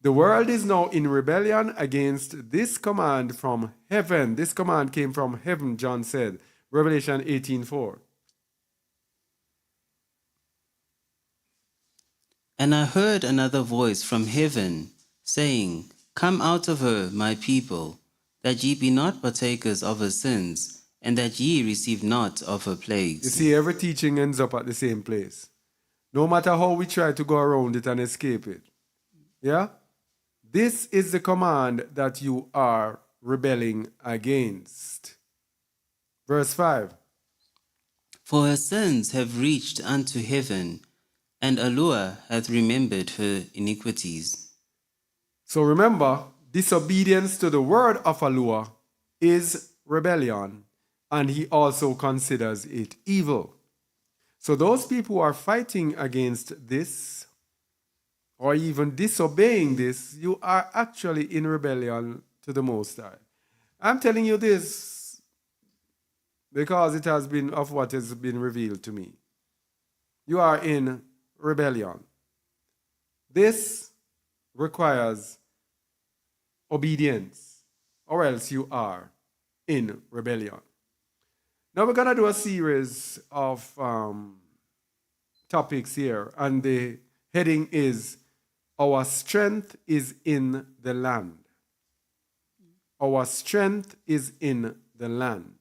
The world is now in rebellion against this command from heaven. This command came from heaven, John said, Revelation 18:4.
And I heard another voice from heaven, saying, Come out of her, my people, that ye be not partakers of her sins, and that ye receive not of her plagues.
You see, every teaching ends up at the same place. No matter how we try to go around it and escape it. Yeah? This is the command that you are rebelling against. Verse 5.
For her sins have reached unto heaven, and Allah hath remembered her iniquities.
So remember, disobedience to the word of Allah is rebellion, and He also considers it evil. So those people who are fighting against this, or even disobeying this, you are actually in rebellion to the Most High. I'm telling you this because it has been of what has been revealed to me. You are in rebellion. This requires obedience, or else you are in rebellion. Now we're going to do a series of topics here, and the heading is Our Strength is in the Land. our strength is in the land.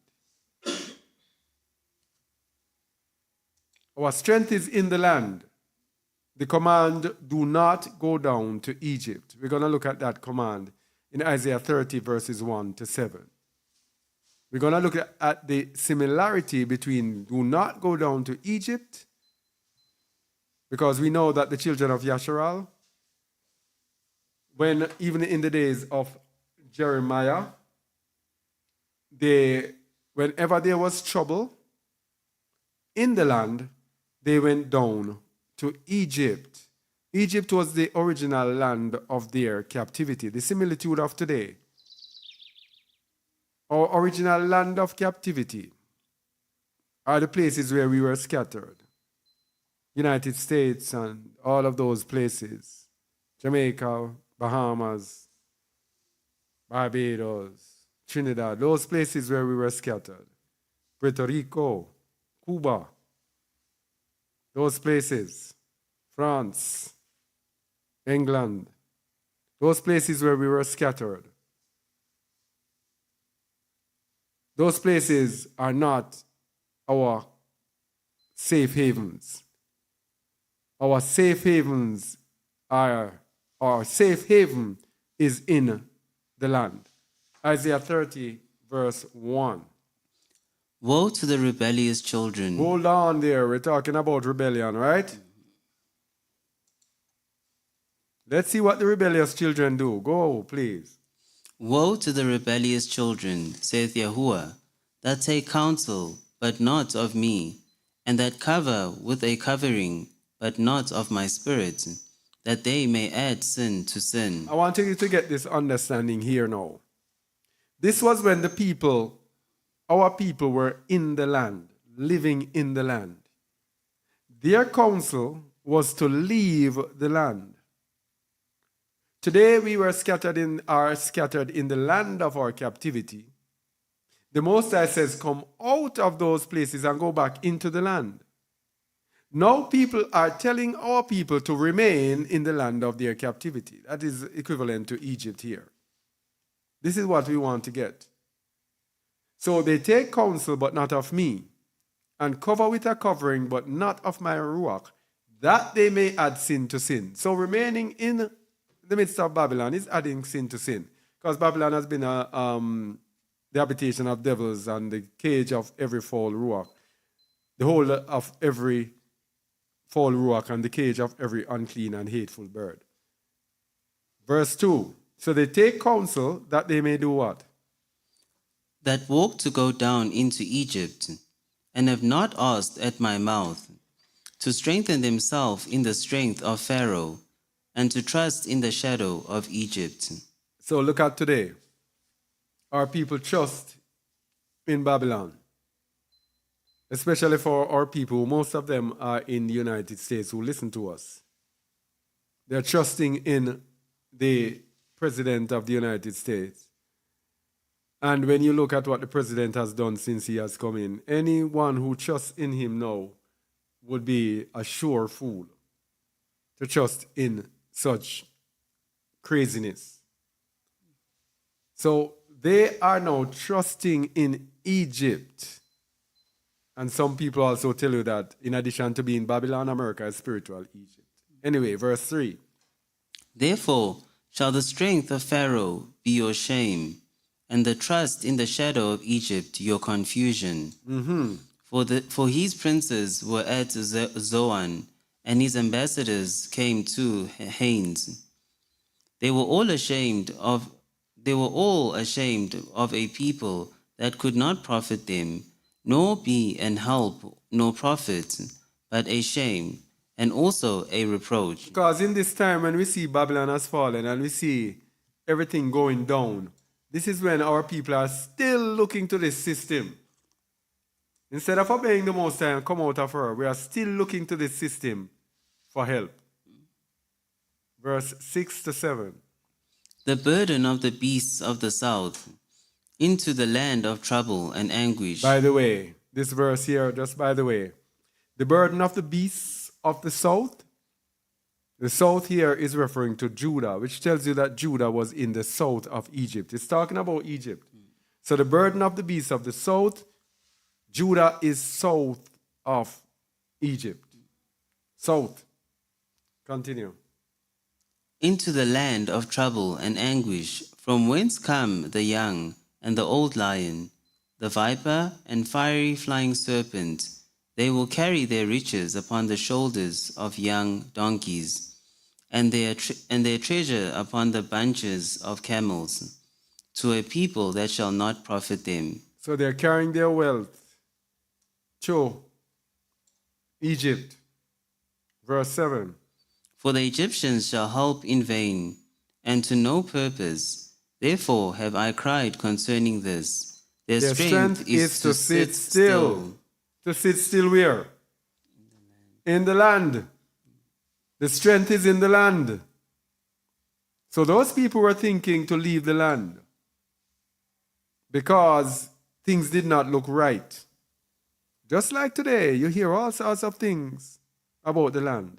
Our strength is in the land. The command, do not go down to Egypt. We're going to look at that command in Isaiah 30, verses 1 to 7. We're going to look at the similarity between do not go down to Egypt, because we know that the children of Yasharal, when even in the days of Jeremiah, whenever there was trouble in the land, they went down to Egypt. Egypt was the original land of their captivity, the similitude of today. Our original land of captivity are the places where we were scattered. United States and all of those places. Jamaica, Bahamas, Barbados, Trinidad, those places where we were scattered. Puerto Rico, Cuba, those places. France, England, those places where we were scattered. Those places are not our safe havens. Our safe havens are, our safe haven is in the land. Isaiah 30, verse 1.
Woe to the rebellious children.
Hold on there. We're talking about rebellion, right? Let's see what the rebellious children do. Go, please.
Woe to the rebellious children, saith Yahuwah, that take counsel, but not of me, and that cover with a covering, but not of my spirit, that they may add sin to sin.
I want you to get this understanding here now. This was when the people, our people, were in the land, living in the land. Their counsel was to leave the land. Today we are scattered in the land of our captivity. The Most High says, come out of those places and go back into the land. Now people are telling our people to remain in the land of their captivity. That is equivalent to Egypt here. This is what we want to get. So they take counsel, but not of me, and cover with a covering, but not of my ruach, that they may add sin to sin. So remaining in the midst of Babylon is adding sin to sin, because Babylon has been the habitation of devils and the cage of every foul ruach, the whole of every foul ruach and the cage of every unclean and hateful bird. Verse 2. So they take counsel that they may do what?
That walk to go down into Egypt, and have not asked at my mouth, to strengthen themselves in the strength of Pharaoh, and to trust in the shadow of Egypt.
So look at today. Our people trust in Babylon, especially for our people. Most of them are in the United States who listen to us. They're trusting in the President of the United States. And when you look at what the President has done since he has come in, anyone who trusts in him now would be a sure fool to trust in such craziness. So they are now trusting in Egypt. And some people also tell you that in addition to being Babylon, America is spiritual Egypt. Anyway, verse 3.
Therefore shall the strength of Pharaoh be your shame, and the trust in the shadow of Egypt your confusion. For his princes were at Zoan, and his ambassadors came to Hanes. They were all ashamed of a people that could not profit them, nor be an help nor profit, but a shame, and also a reproach.
Because in this time when we see Babylon has fallen and we see everything going down, this is when our people are still looking to this system. Instead of obeying the Most High and come out of her, we are still looking to this system for help. Verse 6 to 7.
The burden of the beasts of the south, into the land of trouble and anguish.
By the way, this verse here, just by the way, the burden of the beasts of the south The south here is referring to Judah, which tells you that Judah was in the south of Egypt. It's talking about Egypt. So the burden of the beast of the south, Judah is south of Egypt. South. Continue.
Into the land of trouble and anguish, from whence come the young and the old lion, the viper and fiery flying serpent. They will carry their riches upon the shoulders of young donkeys, and their treasure upon the bunches of camels, to a people that shall not profit them.
So they're carrying their wealth to Egypt. Verse 7.
For the Egyptians shall help in vain, and to no purpose. Therefore have I cried concerning this. Their strength is to sit still.
To sit still where? In the land. The strength is in the land. So those people were thinking to leave the land because things did not look right. Just like today, you hear all sorts of things about the land.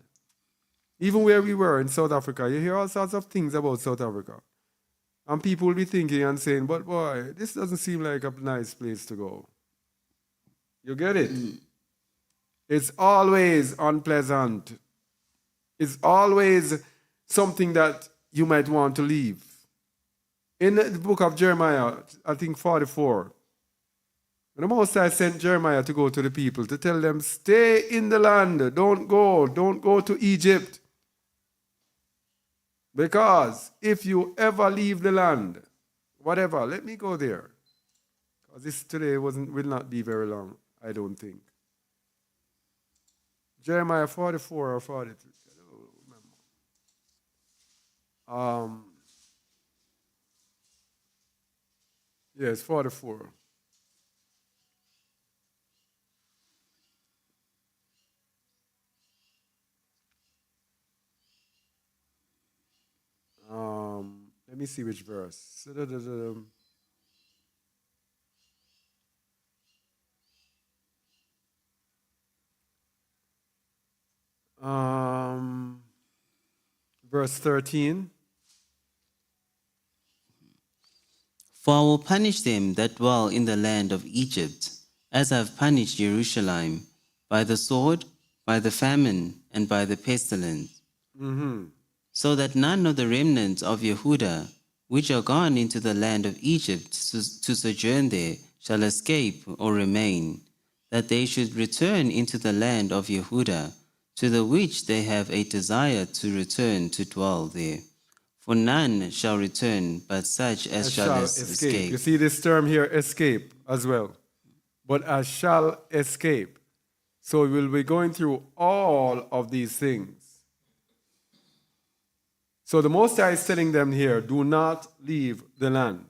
Even where we were in South Africa, you hear all sorts of things about South Africa. And people will be thinking and saying, but boy, this doesn't seem like a nice place to go. You get it? It's always unpleasant. It's always something that you might want to leave. In the book of Jeremiah, I think 44, the Most High sent Jeremiah to go to the people to tell them, stay in the land, don't go to Egypt. Because if you ever leave the land, whatever, let me go there. Because this today will not be very long, I don't think. Jeremiah 44 or 43. I don't remember. Yes, 44. Let me see which verse. Verse 13.
For I will punish them that dwell in the land of Egypt, as I have punished Jerusalem, by the sword, by the famine, and by the pestilence. So that none of the remnants of Yehuda, which are gone into the land of Egypt to sojourn there, shall escape or remain, that they should return into the land of Yehuda, to the which they have a desire to return to dwell there. For none shall return but such as shall escape.
You see this term here, escape, as well. But as shall escape. So we will be going through all of these things. So the Most High is telling them here, do not leave the land.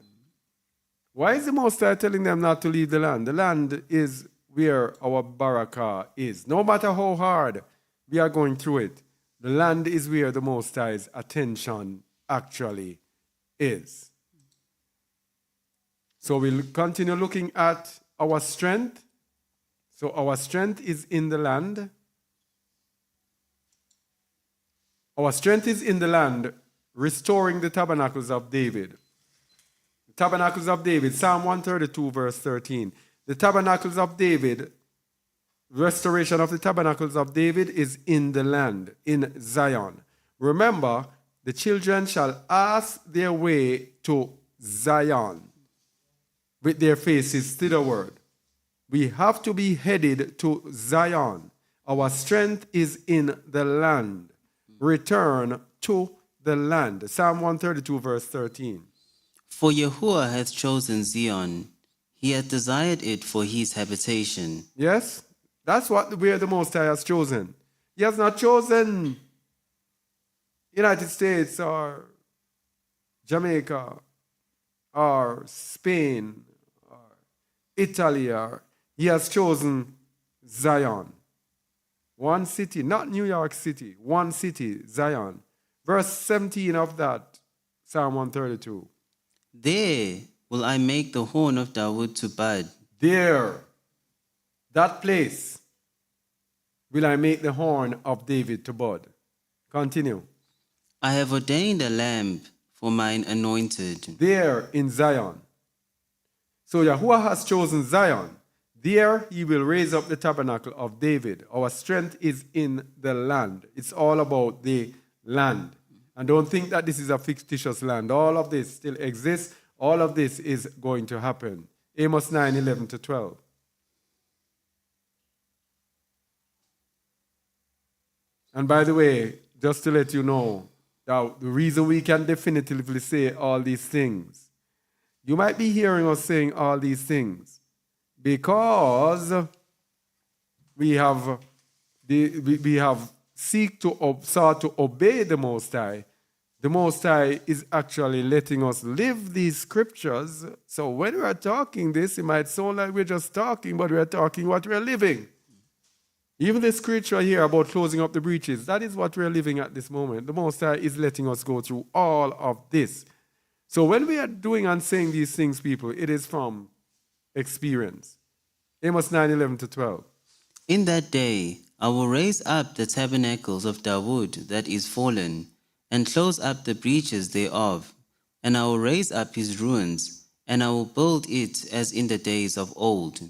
Why is the Most High telling them not to leave the land? The land is where our barakah is. No matter how hard we are going through it, the land is where the Most High's attention actually is. So we'll continue looking at our strength. So our strength is in the land. Our strength is in the land, restoring the tabernacles of David. The tabernacles of David, Psalm 132, verse 13. The tabernacles of David, restoration of the tabernacles of David is in the land, in Zion. Remember, the children shall ask their way to Zion with their faces thitherward. We have to be headed to Zion. Our strength is in the land. Return to the land. Psalm 132, verse 13.
For Yahuwah hath chosen Zion. He hath desired it for his habitation.
Yes, that's where the Most High has chosen. He has not chosen United States or Jamaica or Spain or Italy. He has chosen Zion. One city, not New York City, one city, Zion. Verse 17 of that, Psalm 132.
There will I make the horn of Dawood to bud.
There, that place, will I make the horn of David to bud. Continue.
I have ordained a lamp for mine anointed.
There in Zion. So Yahuwah has chosen Zion. There he will raise up the tabernacle of David. Our strength is in the land. It's all about the land. And don't think that this is a fictitious land. All of this still exists. All of this is going to happen. Amos 9:11 to 12. And by the way, just to let you know, that the reason we can definitively say all these things, you might be hearing us saying all these things because we have sought to obey the Most High. The Most High is actually letting us live these scriptures. So when we are talking this, it might sound like we're just talking, but we are talking what we are living. Even the scripture here about closing up the breaches, that is what we're living at this moment. The Most High is letting us go through all of this. So when we are doing and saying these things, people, it is from experience. Amos 9:11 to 12.
In that day I will raise up the tabernacles of Dawood that is fallen, and close up the breaches thereof. And I will raise up his ruins, and I will build it as in the days of old,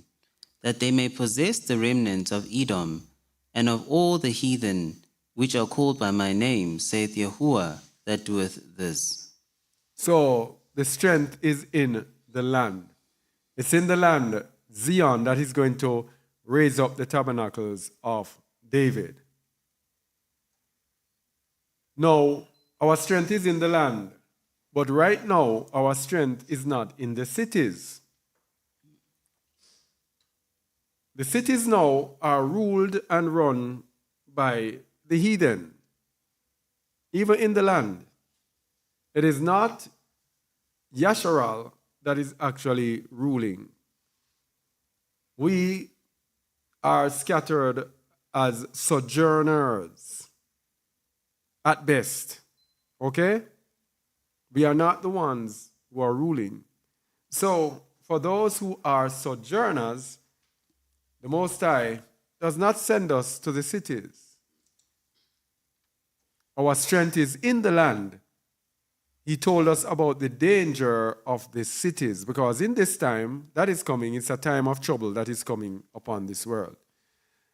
that they may possess the remnant of Edom, and of all the heathen which are called by my name, saith Yahuwah that doeth this.
So the strength is in the land. It's in the land, Zion, that is going to raise up the tabernacles of David. Now, our strength is in the land, but right now, our strength is not in the cities. The cities now are ruled and run by the heathen, even in the land. It is not Yasharal that is actually ruling. We are scattered as sojourners at best. Okay? We are not the ones who are ruling. So, for those who are sojourners, the Most High does not send us to the cities. Our strength is in the land. He told us about the danger of the cities, because in this time that is coming, it's a time of trouble that is coming upon this world.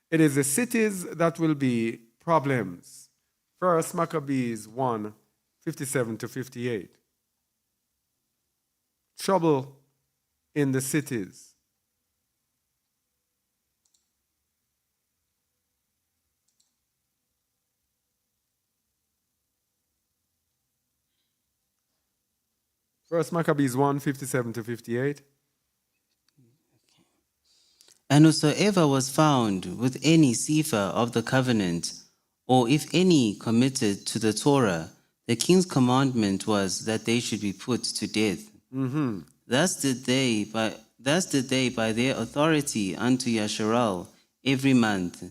It is the cities that will be problems. First Maccabees 1:57 to 58. Trouble in the cities. First Maccabees 1:57 to 58.
And whosoever was found with any sefer of the covenant, or if any committed to the Torah, the king's commandment was that they should be put to death. Thus did they by their authority unto Yasharal every month,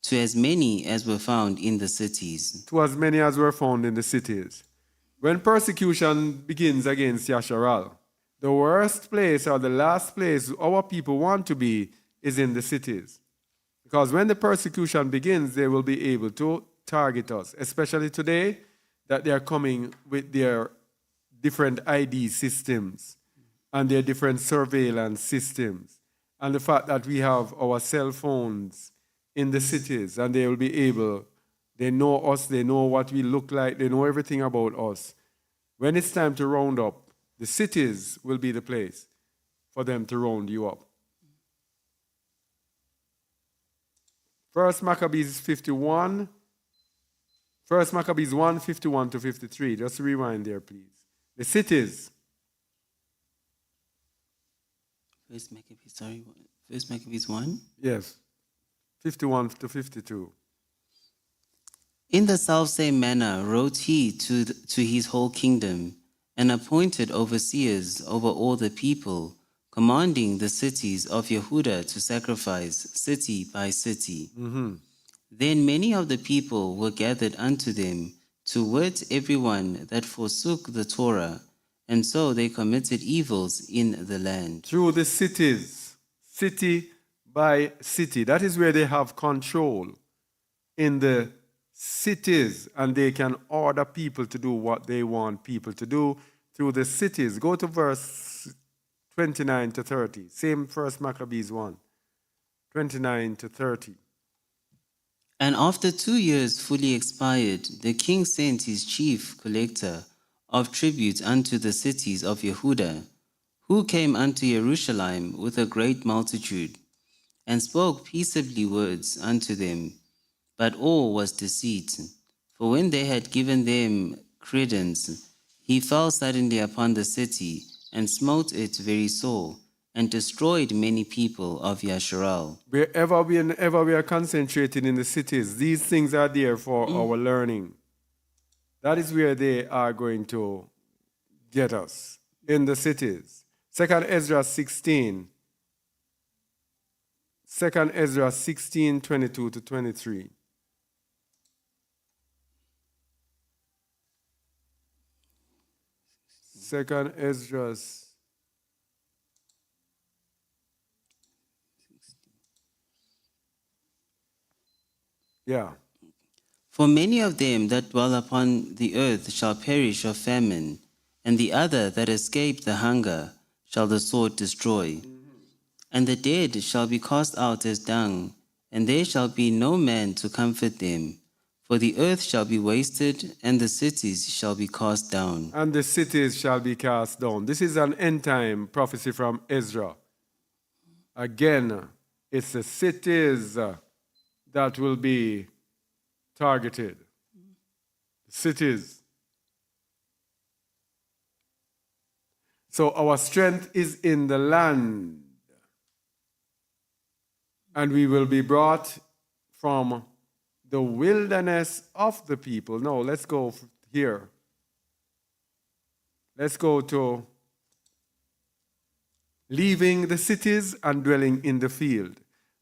to as many as were found in the cities.
To as many as were found in the cities. When persecution begins against Yasharal, the worst place or the last place our people want to be is in the cities. Because when the persecution begins, they will be able to target us, especially today that they are coming with their different ID systems and their different surveillance systems. And the fact that we have our cell phones in the cities and they will be able, they know us, they know what we look like, they know everything about us. When it's time to round up, the cities will be the place for them to round you up. First Maccabees 1:51 to 53. Just rewind there, please. The cities.
First Maccabees 1.
Yes. 51 to 52.
In the selfsame manner wrote he to his whole kingdom, and appointed overseers over all the people, commanding the cities of Yehudah to sacrifice city by city. Then many of the people were gathered unto them, to wit everyone that forsook the Torah, and so they committed evils in the land.
Through the cities, city by city. That is where they have control in the cities, and they can order people to do what they want people to do through the cities. Go to verse 29 to 30. Same First Maccabees 1, 29 to 30.
And after 2 years fully expired, the king sent his chief collector of tribute unto the cities of Yehuda, who came unto Jerusalem with a great multitude, and spoke peaceably words unto them. But all was deceit. For when they had given them credence, he fell suddenly upon the city, and smote it very sore, and destroyed many people of Yasharal.
Whenever we are concentrating in the cities, these things are there for our learning. That is where they are going to get us, in the cities. 2nd Ezra 16. 2nd Ezra 16, 22 to 23. Second Ezra's. Yeah.
For many of them that dwell upon the earth shall perish of famine, and the other that escape the hunger shall the sword destroy. And the dead shall be cast out as dung, and there shall be no man to comfort them. For the earth shall be wasted, and the cities shall be cast down.
And the cities shall be cast down. This is an end time prophecy from Ezra. Again, it's the cities that will be targeted. Cities. So our strength is in the land. And we will be brought from the wilderness of the people. No, let's go here. Let's go to leaving the cities and dwelling in the field.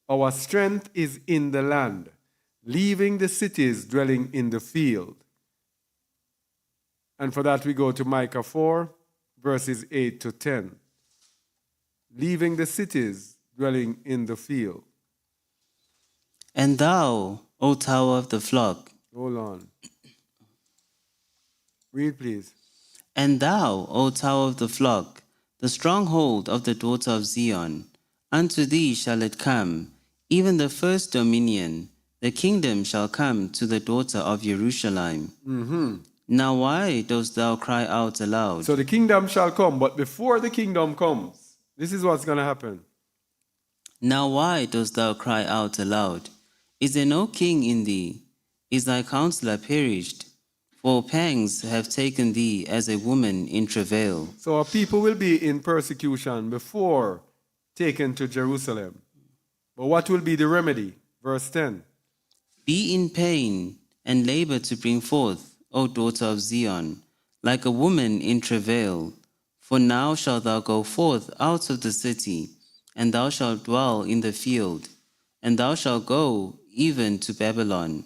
Our strength is in the land. Leaving the cities, dwelling in the field. And for that we go to Micah 4, verses 8 to 10. Leaving the cities, dwelling in the field.
And thou, O tower of the flock,
Hold on. Read, please.
and thou, O tower of the flock, the stronghold of the daughter of Zion, unto thee shall it come, even the first dominion, the kingdom shall come to the daughter of Jerusalem. Now why dost thou cry out aloud?
So the kingdom shall come, but before the kingdom comes, this is what's going to happen.
Now why dost thou cry out aloud? Is there no king in thee? Is thy counselor perished? For pangs have taken thee as a woman in travail.
So our people will be in persecution before taken to Jerusalem. But what will be the remedy? Verse 10.
Be in pain and labor to bring forth, O daughter of Zion, like a woman in travail. For now shalt thou go forth out of the city, and thou shalt dwell in the field, and thou shalt go even to Babylon.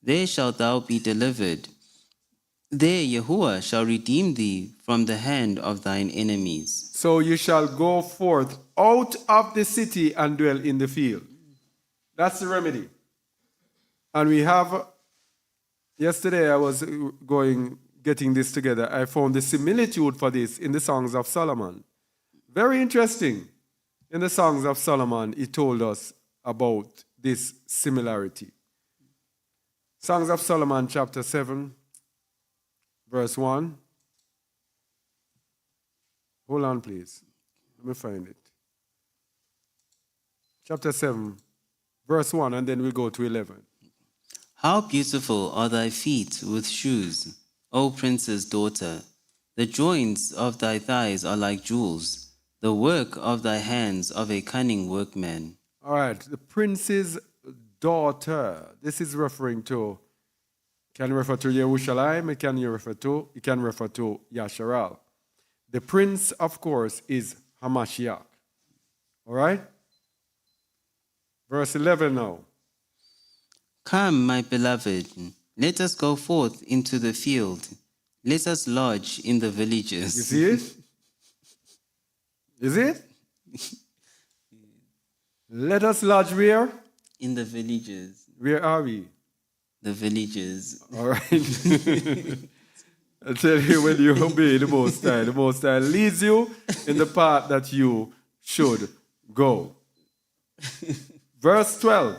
There shalt thou be delivered. There Yahuwah shall redeem thee from the hand of thine enemies.
So you shall go forth out of the city and dwell in the field. That's the remedy. And we have, yesterday I was getting this together. I found the similitude for this in the Songs of Solomon. Very interesting. In the Songs of Solomon, he told us about this similarity. Songs of Solomon, chapter 7, verse 1. Hold on, please. Let me find it. Chapter 7, verse 1, and then we go to 11.
How beautiful are thy feet with shoes, O prince's daughter! The joints of thy thighs are like jewels, the work of thy hands of a cunning workman.
All right, the prince's daughter. This is referring to, can refer to Jerusalem, it can refer to Yasharal. The prince, of course, is Hamashiach. All right? Verse 11 now.
Come, my beloved, let us go forth into the field. Let us lodge in the villages.
You see it? Is it? Let us lodge where?
In the villages.
Where are we?
the villages.
All right. I tell you, when you obey the Most High leads you in the path that you should go. Verse 12.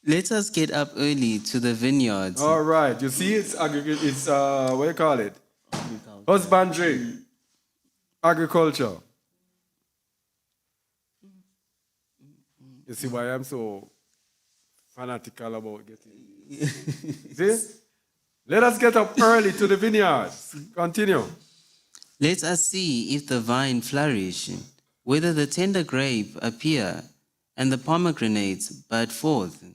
Let us get up early to the vineyards.
All right. You see, it's what do you call it? Husbandry, agriculture. You see why I'm so fanatical about getting. See? Let us get up early to the vineyards. Continue.
Let us see if the vine flourish, whether the tender grape appear, and the pomegranates bud forth.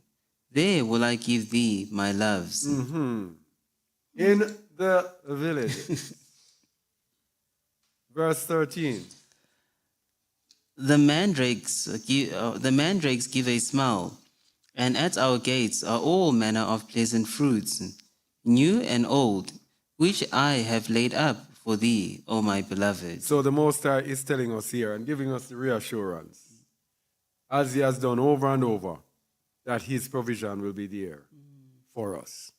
There will I give thee my loves.
In the village. Verse 13.
The mandrakes give a smile, and at our gates are all manner of pleasant fruits, new and old, which I have laid up for thee, O my beloved.
So the Most High is telling us here and giving us the reassurance, as he has done over and over, that his provision will be there for us.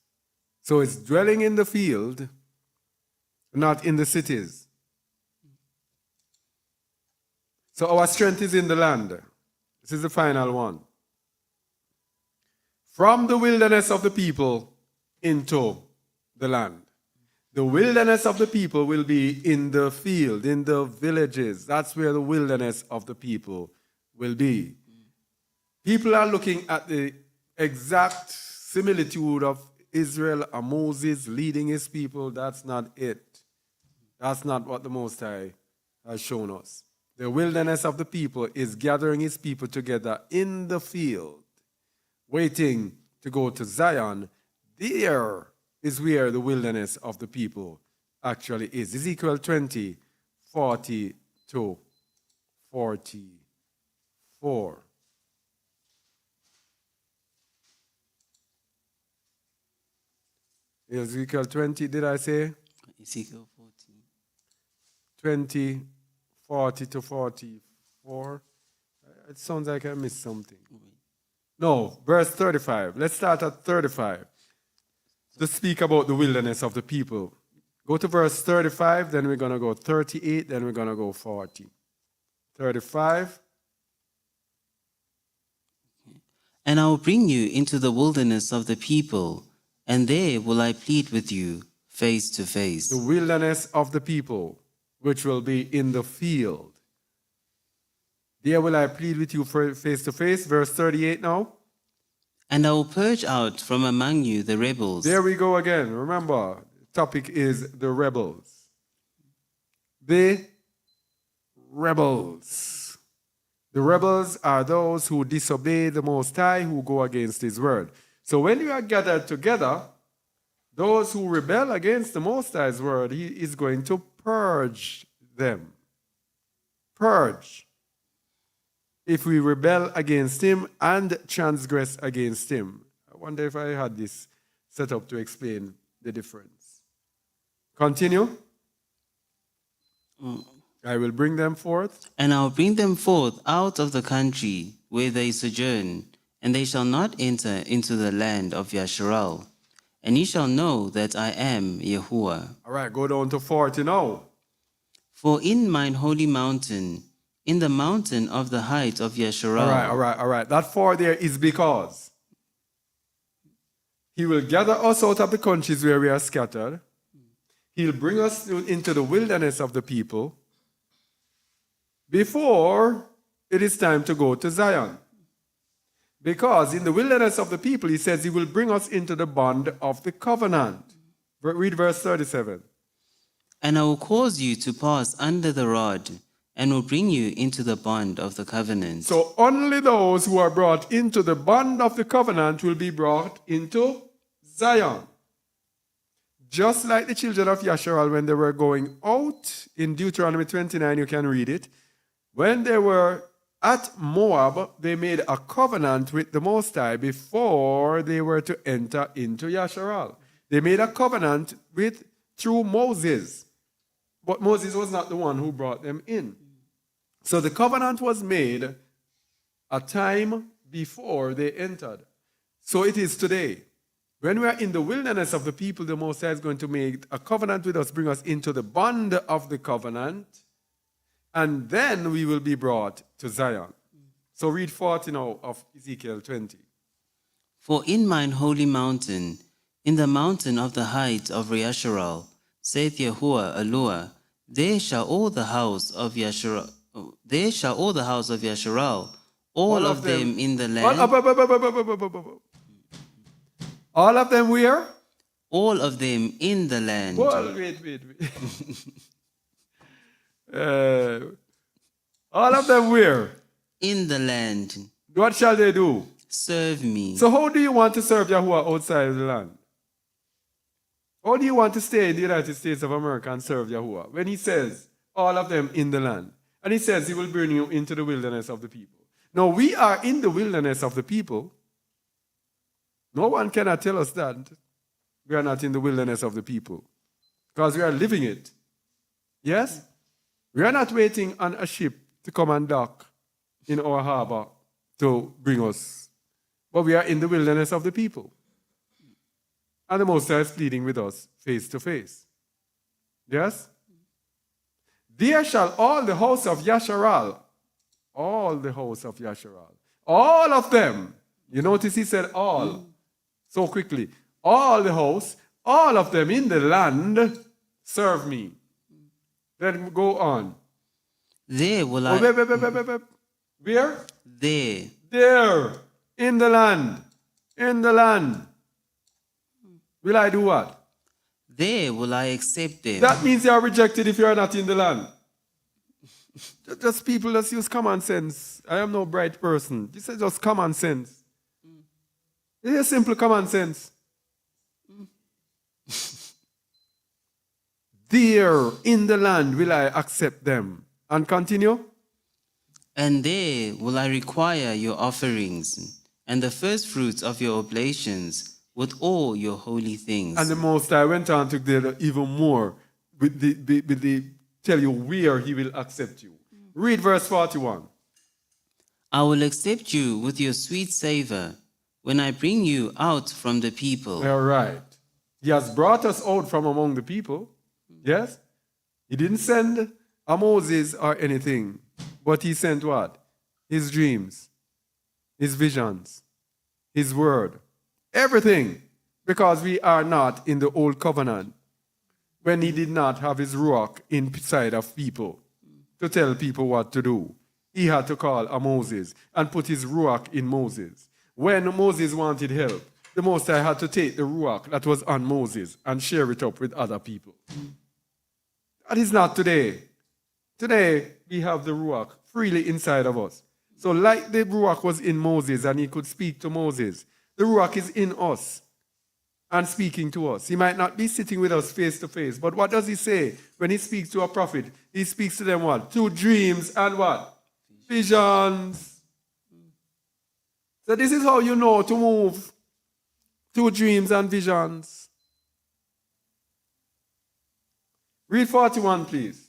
So it's dwelling in the field, not in the cities. So our strength is in the land. This is the final one. From the wilderness of the people into the land. The wilderness of the people will be in the field, in the villages. That's where the wilderness of the people will be. People are looking at the exact similitude of Israel and Moses leading his people. That's not it. That's not what the Most High has shown us. The wilderness of the people is gathering his people together in the field, waiting to go to Zion. There is where the wilderness of the people actually is. Ezekiel 20, 40 to 44. Ezekiel 20, did I say?
Ezekiel 40.
20, 40 to 44. It sounds like I missed something. No, verse 35. Let's start at 35 to speak about the wilderness of the people. Go to verse 35, then we're going to go 38, then we're going to go 40. 35.
And I will bring you into the wilderness of the people, and there will I plead with you face to face.
The wilderness of the people, which will be in the field. There will I plead with you face to face. Verse 38 now.
And I will purge out from among you the rebels.
There we go again. Remember, the topic is the rebels. The rebels. The rebels are those who disobey the Most High, who go against his word. So when you are gathered together, those who rebel against the Most High's word, he is going to purge them. Purge. If we rebel against him and transgress against him. I wonder if I had this set up to explain the difference. Continue. I will bring them forth.
And I will bring them forth out of the country where they sojourn, and they shall not enter into the land of Yasharal. And ye shall know that I am Yahuwah.
All right, go down to 40 now.
For in mine holy mountain, in the mountain of the height of Yasharal.
All right. That 4 there is because he will gather us out of the countries where we are scattered. He'll bring us into the wilderness of the people before it is time to go to Zion. Because in the wilderness of the people, he says he will bring us into the bond of the covenant. Read verse 37.
And I will cause you to pass under the rod, and will bring you into the bond of the covenant.
So only those who are brought into the bond of the covenant will be brought into Zion. Just like the children of Yasharal when they were going out, in Deuteronomy 29, you can read it. When they were at Moab, they made a covenant with the Most High before they were to enter into Yasharal. They made a covenant through Moses. But Moses was not the one who brought them in. So the covenant was made a time before they entered. So it is today. When we are in the wilderness of the people, the Most High is going to make a covenant with us, bring us into the bond of the covenant, and then we will be brought to Zion. So read 40 now of Ezekiel 20.
For in mine holy mountain, in the mountain of the height of Yasharal, saith Yahuwah Eloah, there shall all the house of Yasharal, all of them in the land.
All of them where?
All of them in the land.
Well, wait. All of them where?
In the land.
What shall they do?
Serve me.
So how do you want to serve Yahuwah outside of the land? How do you want to stay in the United States of America and serve Yahuwah? When he says, all of them in the land. And he says he will bring you into the wilderness of the people. Now we are in the wilderness of the people. No one cannot tell us that we are not in the wilderness of the people. Because we are living it. Yes? We are not waiting on a ship to come and dock in our harbor to bring us. But we are in the wilderness of the people. And the Most High is pleading with us face to face. Yes? There shall all the house of Yasharal, all the house of Yasharal, all of them, you notice he said all so quickly, all the house, all of them in the land serve me. Then go on.
There will I.
Wait. Where?
There.
There. In the land. In the land. Will I do what?
There will I accept them.
That means you are rejected if you are not in the land. Just people just use common sense. I am no bright person. This is just common sense. It is simple common sense. There in the land will I accept them. And continue.
And there will I require your offerings and the first fruits of your oblations with all your holy things.
And the Most High went on to do even more with the tell you where he will accept you. Read verse 41.
I will accept you with your sweet savor when I bring you out from the people.
All right. He has brought us out from among the people. Yes? He didn't send a Moses or anything, but he sent what? His dreams, his visions, his word, everything, because we are not in the old covenant when he did not have his ruach inside of people to tell people what to do. He had to call a Moses and put his ruach in Moses. When Moses wanted help, the Most High had to take the ruach that was on Moses and share it up with other people. That is not today. Today, we have the ruach freely inside of us. So like the ruach was in Moses and he could speak to Moses, the ruach is in us and speaking to us. He might not be sitting with us face to face, but what does he say when he speaks to a prophet? He speaks to them what? Through dreams and what? Visions. So this is how you know to move through dreams and visions. Read 41, please.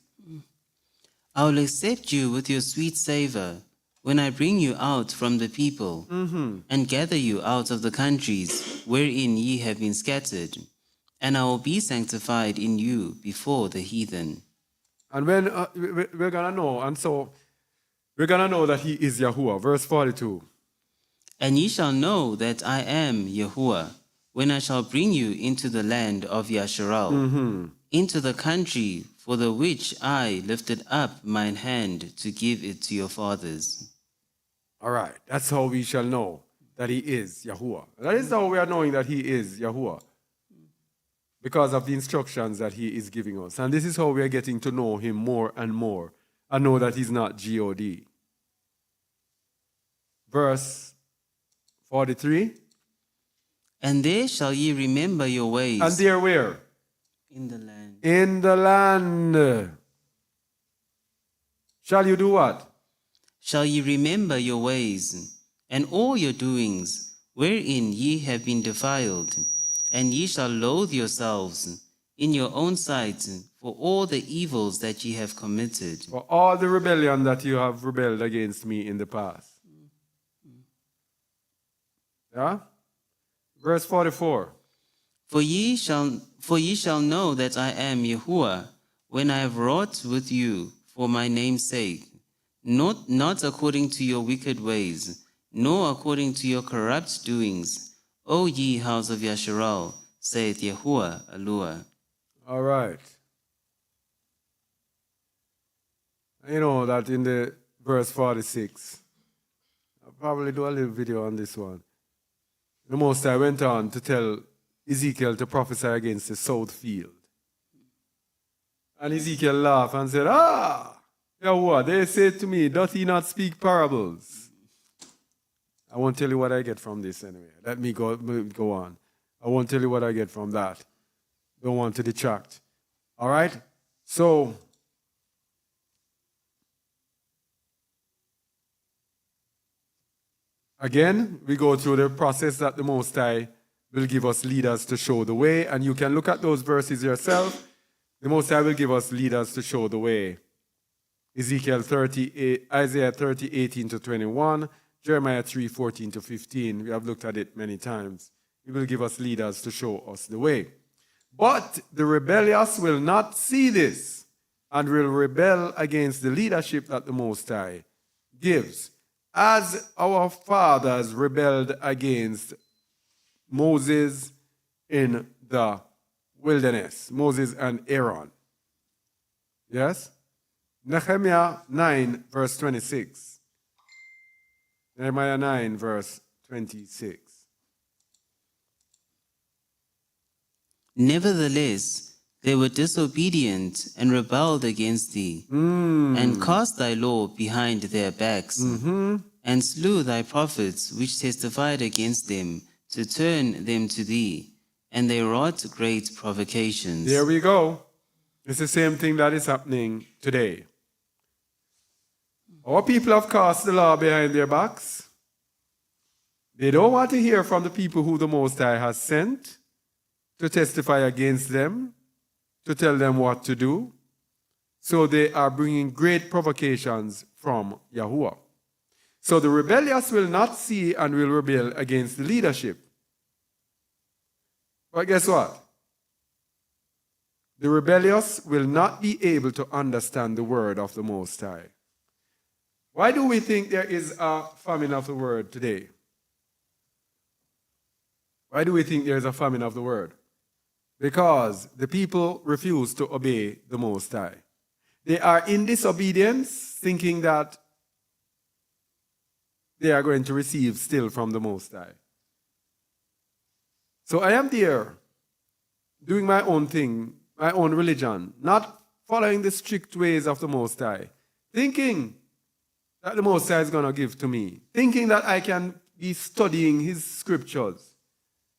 I will accept you with your sweet savor when I bring you out from the people and gather you out of the countries wherein ye have been scattered, and I will be sanctified in you before the heathen.
And when we're going to know, and so we're going to know that he is Yahuwah. Verse 42.
And ye shall know that I am Yahuwah, when I shall bring you into the land of Yasharal, into the country for the which I lifted up mine hand to give it to your fathers.
All right, that's how we shall know that he is Yahuwah. That is how we are knowing that he is Yahuwah, because of the instructions that he is giving us. And this is how we are getting to know him more and more and know that he's not God. Verse 43.
And there shall ye remember your ways.
And there where?
In the land.
In the land. Shall you do what?
Shall ye remember your ways, and all your doings, wherein ye have been defiled, and ye shall loathe yourselves in your own sight for all the evils that ye have committed.
For all the rebellion that you have rebelled against me in the past. Yeah? Verse 44.
For ye shall know that I am Yahuwah, when I have wrought with you for my name's sake, not according to your wicked ways, nor according to your corrupt doings, O ye house of Yasharal, saith Yahuwah Eluah.
All right. You know that in the verse 46, I'll probably do a little video on this one. The Most High went on to tell Ezekiel to prophesy against the south field. And Ezekiel laughed and said, Yahuwah, they said to me, doth he not speak parables? I won't tell you what I get from this anyway. Let me go on. I won't tell you what I get from that. Don't want to detract. All right? So, again, we go through the process that the Most High will give us leaders to show the way. And you can look at those verses yourself. The Most High will give us leaders to show the way. Isaiah 30, 18 to 21, Jeremiah 3, 14 to 15. We have looked at it many times. He will give us leaders to show us the way. But the rebellious will not see this and will rebel against the leadership that the Most High gives. As our fathers rebelled against Moses in the wilderness, Moses and Aaron. Yes? Nehemiah 9, verse 26. Nehemiah 9, verse 26.
Nevertheless, they were disobedient and rebelled against thee, and cast thy law behind their backs, and slew thy prophets which testified against them, to turn them to thee, and they wrought great provocations.
There we go. It's the same thing that is happening today. Our people have cast the law behind their backs. They don't want to hear from the people who the Most High has sent to testify against them, to tell them what to do. So they are bringing great provocations from Yahuwah. So the rebellious will not see and will rebel against the leadership. But guess what? The rebellious will not be able to understand the word of the Most High. Why do we think there is a famine of the word today? Why do we think there is a famine of the word? Because the people refuse to obey the Most High. They are in disobedience, thinking that they are going to receive still from the Most High. So I am there, doing my own thing, my own religion, not following the strict ways of the Most High, thinking that the Most High is going to give to me, thinking that I can be studying His scriptures,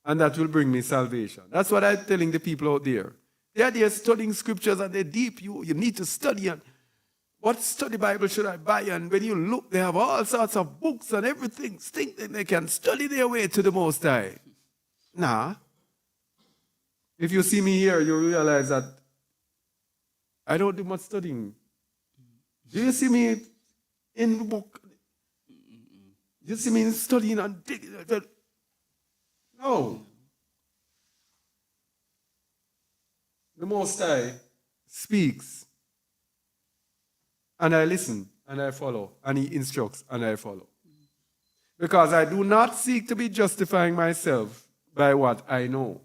and that will bring me salvation. That's what I'm telling the people out there. They are there studying scriptures, and they're deep. You need to study. And what study Bible should I buy? And when you look, they have all sorts of books and everything, thinking they can study their way to the Most High. Nah. If you see me here, you realize that I don't do much studying. Do you see me in the book? Do you see me studying and digging? No. The Most High speaks, and I listen, and I follow, and He instructs, and I follow. Because I do not seek to be justifying myself by what I know.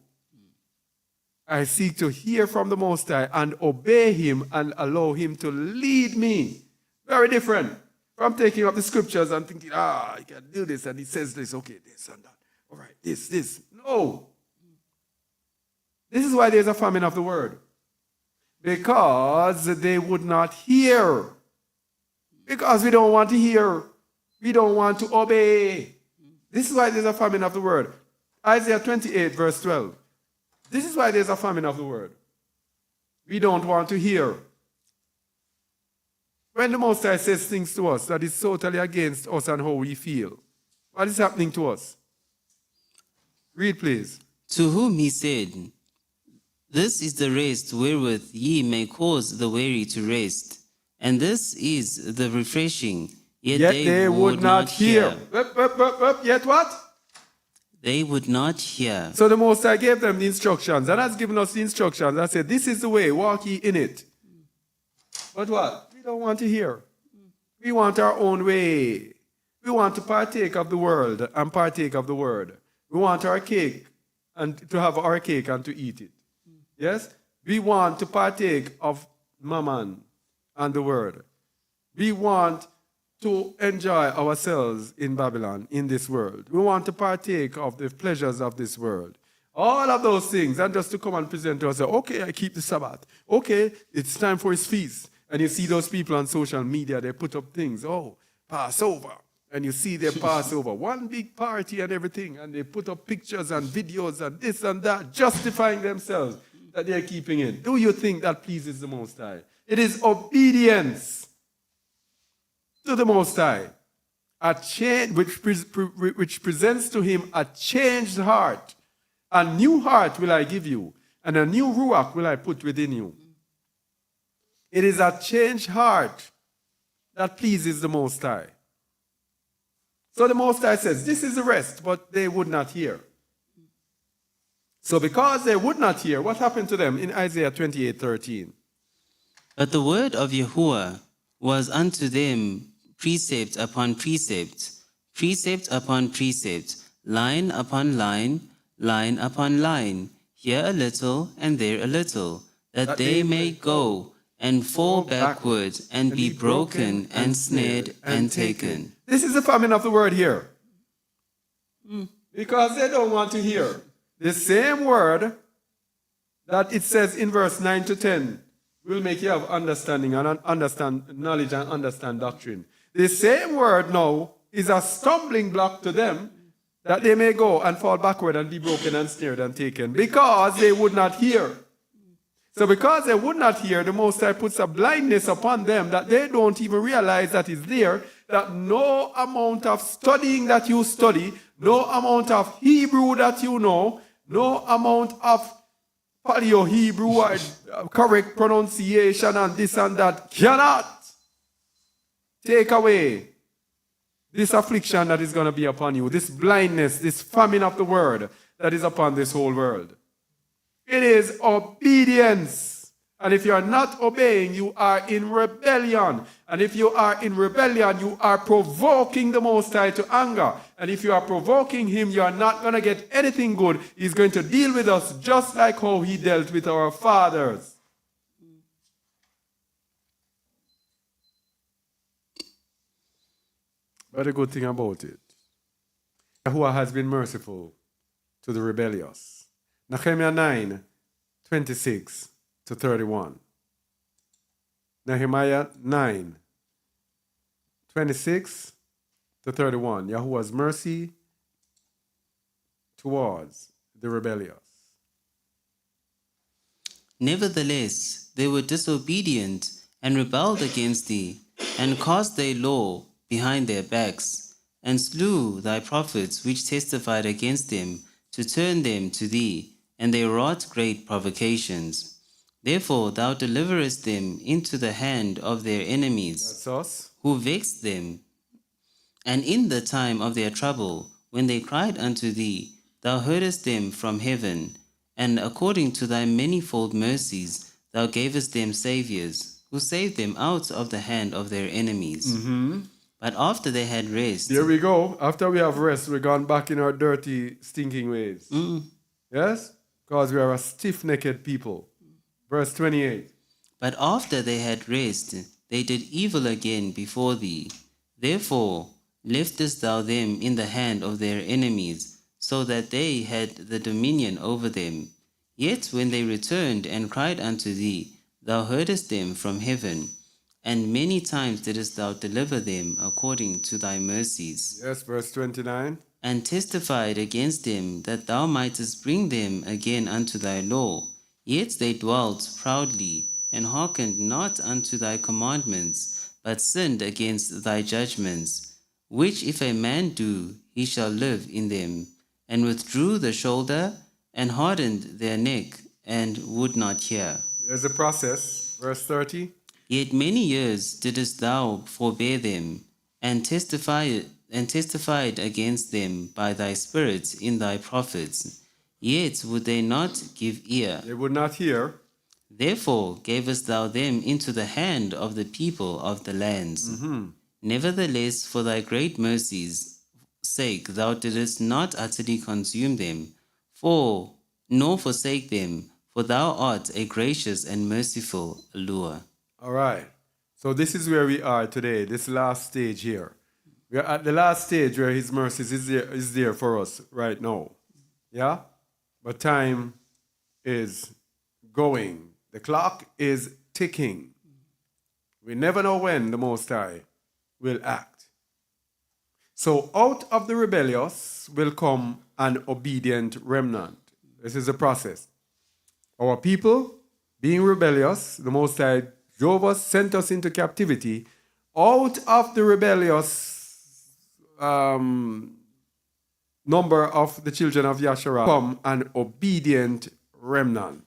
I seek to hear from the Most High and obey Him and allow Him to lead me. Very different from taking up the scriptures and thinking, I can do this, and He says this, okay, this and that. All right, this. No. This is why there's a famine of the word. Because they would not hear. Because we don't want to hear. We don't want to obey. This is why there's a famine of the word. Isaiah 28, verse 12. This is why there's a famine of the word. We don't want to hear. When the Most High says things to us that is totally against us and how we feel, what is happening to us? Read, please.
To whom He said, This is the rest wherewith ye may cause the weary to rest, and this is the refreshing, yet they would not hear.
Yet what?
they would not hear.
So the Most High gave them the instructions and has given us the instructions. I said, this is the way, walk ye in it. But what? We don't want to hear. We want our own way. We want to partake of the world and partake of the word. We want our cake and to have our cake and to eat it. Yes? We want to partake of mammon and the word. We want to enjoy ourselves in Babylon, in this world. We want to partake of the pleasures of this world. All of those things, and just to come and present to us, okay, I keep the Sabbath. Okay, it's time for his feast. And you see those people on social media, they put up things, oh, Passover. And you see their Passover, one big party and everything, and they put up pictures and videos and this and that, justifying themselves that they're keeping it. Do you think that pleases the Most High? It is obedience to the Most High, a change which presents to him a changed heart. A new heart will I give you, and a new ruach will I put within you. It is a changed heart that pleases the Most High. So the Most High says, this is the rest, but they would not hear. So because they would not hear, what happened to them in Isaiah 28:13?
But the word of Yahuwah was unto them precept upon precept, precept upon precept, line upon line, line upon line, here a little and there a little, that they may go and fall backward and be broken and snared and taken.
This is the famine of the word here. Because they don't want to hear. The same word that it says in verse 9 to 10 will make you have understanding and understand knowledge and understand doctrine. The same word now is a stumbling block to them that they may go and fall backward and be broken and snared and taken because they would not hear. So because they would not hear, the Most High puts a blindness upon them that they don't even realize that is there, that no amount of studying that you study, no amount of Hebrew that you know, no amount of Paleo-Hebrew or correct pronunciation and this and that cannot take away this affliction that is going to be upon you, this blindness, this famine of the word that is upon this whole world. It is obedience. And if you are not obeying, you are in rebellion. And if you are in rebellion, you are provoking the Most High to anger. And if you are provoking him, you are not going to get anything good. He's going to deal with us just like how he dealt with our fathers. But the good thing about it, Yahuwah has been merciful to the rebellious. Nehemiah 9:26 to 31. Nehemiah 9:26 to 31. Yahuwah's mercy towards the rebellious.
Nevertheless, they were disobedient and rebelled against thee, and cast thy law behind their backs, and slew thy prophets which testified against them, to turn them to thee, and they wrought great provocations. Therefore thou deliverest them into the hand of their enemies,
That's us.
who vexed them. And in the time of their trouble, when they cried unto thee, thou heardest them from heaven, and according to thy manifold mercies thou gavest them saviors, who saved them out of the hand of their enemies. But after they had rest...
There we go. After we have rest, we're gone back in our dirty, stinking ways. Yes? Because we are a stiff-necked people. Verse 28.
But after they had rest, they did evil again before thee. Therefore leftest thou them in the hand of their enemies, so that they had the dominion over them. Yet when they returned and cried unto thee, thou heardest them from heaven, and many times didst thou deliver them according to thy mercies.
Yes, verse 29.
And testified against them that thou mightest bring them again unto thy law. Yet they dwelt proudly, and hearkened not unto thy commandments, but sinned against thy judgments, which if a man do, he shall live in them, and withdrew the shoulder, and hardened their neck, and would not hear.
There's a process. Verse 30.
Yet many years didst thou forbear them, and and testified against them by thy Spirit in thy prophets. Yet would they not give ear.
They would not hear.
Therefore gavest thou them into the hand of the people of the lands. Nevertheless, for thy great mercies' sake, thou didst not utterly consume them, nor forsake them, for thou art a gracious and merciful allure.
All right. So this is where we are today, this last stage here. We are at the last stage where his mercies is there for us right now. Yeah? But time is going. The clock is ticking. We never know when the Most High will act. So out of the rebellious will come an obedient remnant. This is the process. Our people, being rebellious, the Most High drove us, sent us into captivity. Out of the rebellious number of the children of Yasharal come an obedient remnant.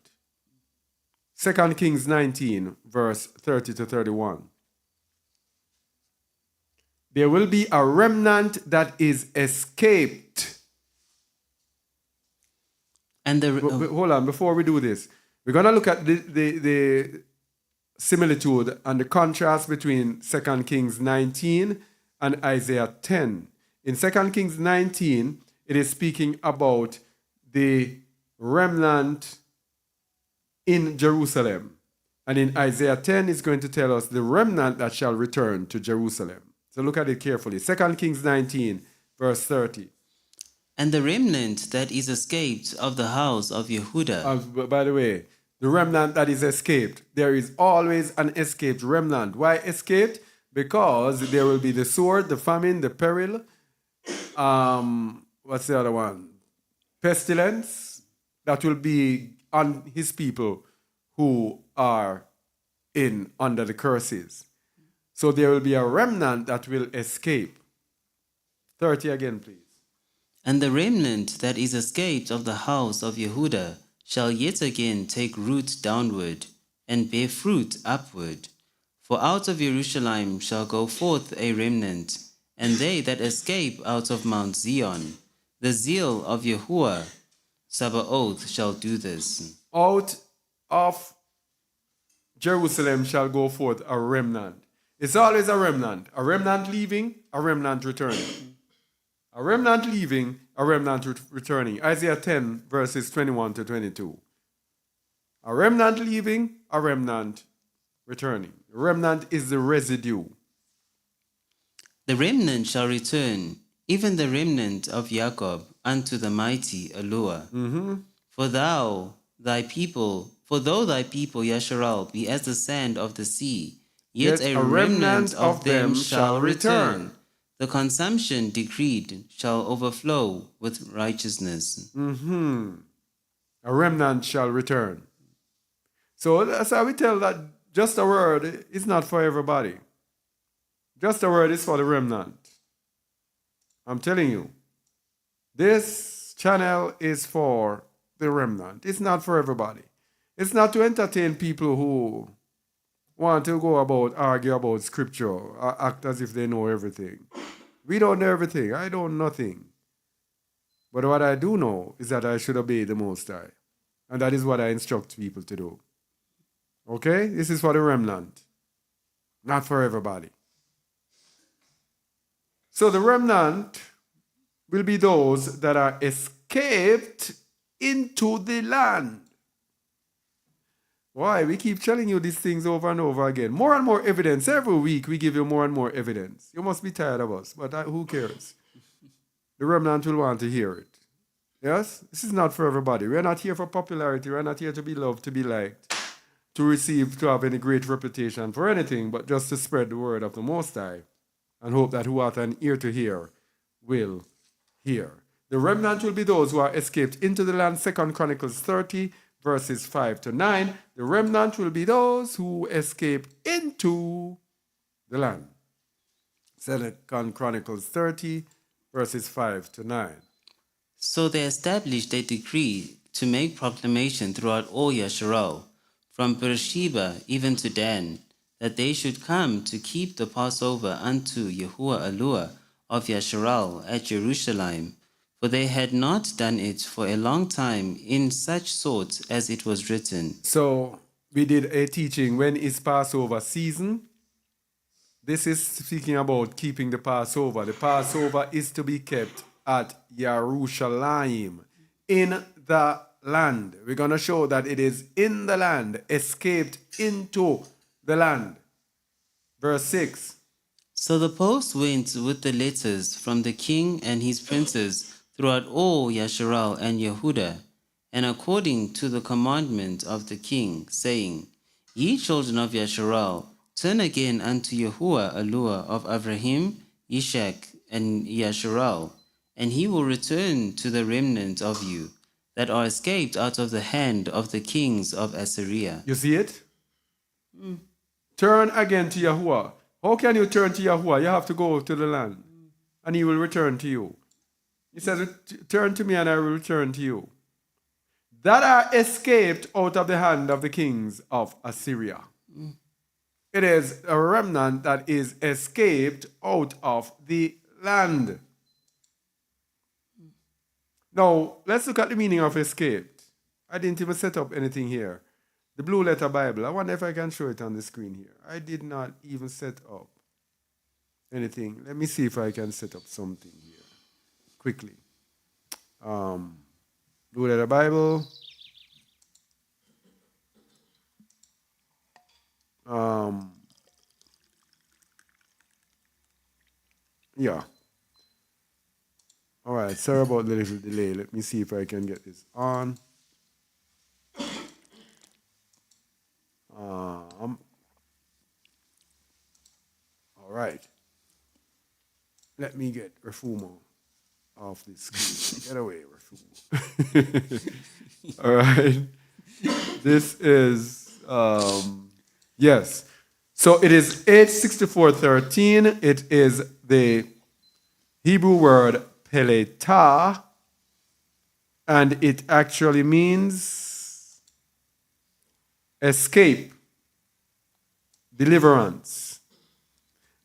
2 Kings 19, verse 30 to 31. There will be a remnant that is escaped.
And
Hold on, before we do this, we're going to look at the similitude and the contrast between 2 Kings 19 and Isaiah 10. In 2 Kings 19, it is speaking about the remnant in Jerusalem. And in Isaiah 10, it's going to tell us the remnant that shall return to Jerusalem. So look at it carefully. 2 Kings 19, verse 30.
And the remnant that is escaped of the house of Yehuda.
By the way, the remnant that is escaped, there is always an escaped remnant. Why escaped? Because there will be the sword, the famine, the peril. What's the other one? Pestilence that will be on his people who are under the curses. So there will be a remnant that will escape. 30 again, please.
And the remnant that is escaped of the house of Yehuda shall yet again take root downward and bear fruit upward. For out of Jerusalem shall go forth a remnant, and they that escape out of Mount Zion. The zeal of Yahuwah Sabaoth shall do this.
Out of Jerusalem shall go forth a remnant. It's always a remnant leaving, a remnant returning. A remnant leaving, a remnant returning. Isaiah 10, verses 21 to 22. A remnant leaving, a remnant returning. A remnant is the residue.
The remnant shall return, even the remnant of Jacob, unto the mighty allure. For though thy people Yasharal be as the sand of the sea, yet a remnant of them shall return. The consumption decreed shall overflow with righteousness.
A remnant shall return. So that's how we tell that just a word is not for everybody. Just a word is for the remnant. I'm telling you, this channel is for the remnant. It's not for everybody. It's not to entertain people who want to go about, argue about scripture, or act as if they know everything. We don't know everything. I don't know nothing. But what I do know is that I should obey the Most High. And that is what I instruct people to do. Okay? This is for the remnant. Not for everybody. So the remnant will be those that are escaped into the land. Why? We keep telling you these things over and over again. More and more evidence. Every week we give you more and more evidence. You must be tired of us, but who cares? The remnant will want to hear it. Yes? This is not for everybody. We're not here for popularity. We're not here to be loved, to be liked, to receive, to have any great reputation for anything, but just to spread the word of the Most High and hope that who hath an ear to hear will hear. The remnant will be those who are escaped into the land. 2 Chronicles 30, verses 5 to 9. The remnant will be those who escape into the land. 2 Chronicles 30, verses 5 to 9.
So they established a decree to make proclamation throughout all Yasharal, from Beersheba even to Dan, that they should come to keep the Passover unto Yahuwah Allur of Yasharal at Jerusalem, for they had not done it for a long time in such sort as it was written.
So we did a teaching, when is Passover season? This is speaking about keeping the Passover. The Passover is to be kept at Jerusalem, in the land. We're going to show that it is in the land, escaped into the land. Verse 6.
So the post went with the letters from the king and his princes throughout all Yasharal and Yehuda, and according to the commandment of the king, saying, Ye children of Yasharal, turn again unto Yahuwah Eluah of Abraham, Ishak, and Yasharal, and he will return to the remnant of you that are escaped out of the hand of the kings of Assyria.
You see it? Turn again to Yahuwah. How can you turn to Yahuwah? You have to go to the land, and he will return to you. He says, turn to me and I will return to you. That are escaped out of the hand of the kings of Assyria. It is a remnant that is escaped out of the land. Now, let's look at the meaning of escaped. I didn't even set up anything here. The Blue Letter Bible. I wonder if I can show it on the screen here. I did not even set up anything. Let me see if I can set up something here quickly. Blue Letter Bible. Yeah. All right. Sorry about the little delay. Let me see if I can get this on. All right. Let me get Refumo off this screen. Get away, Refumo. All right. This is, yes. So it is 864:13. It is the Hebrew word peleta, and it actually means escape, deliverance.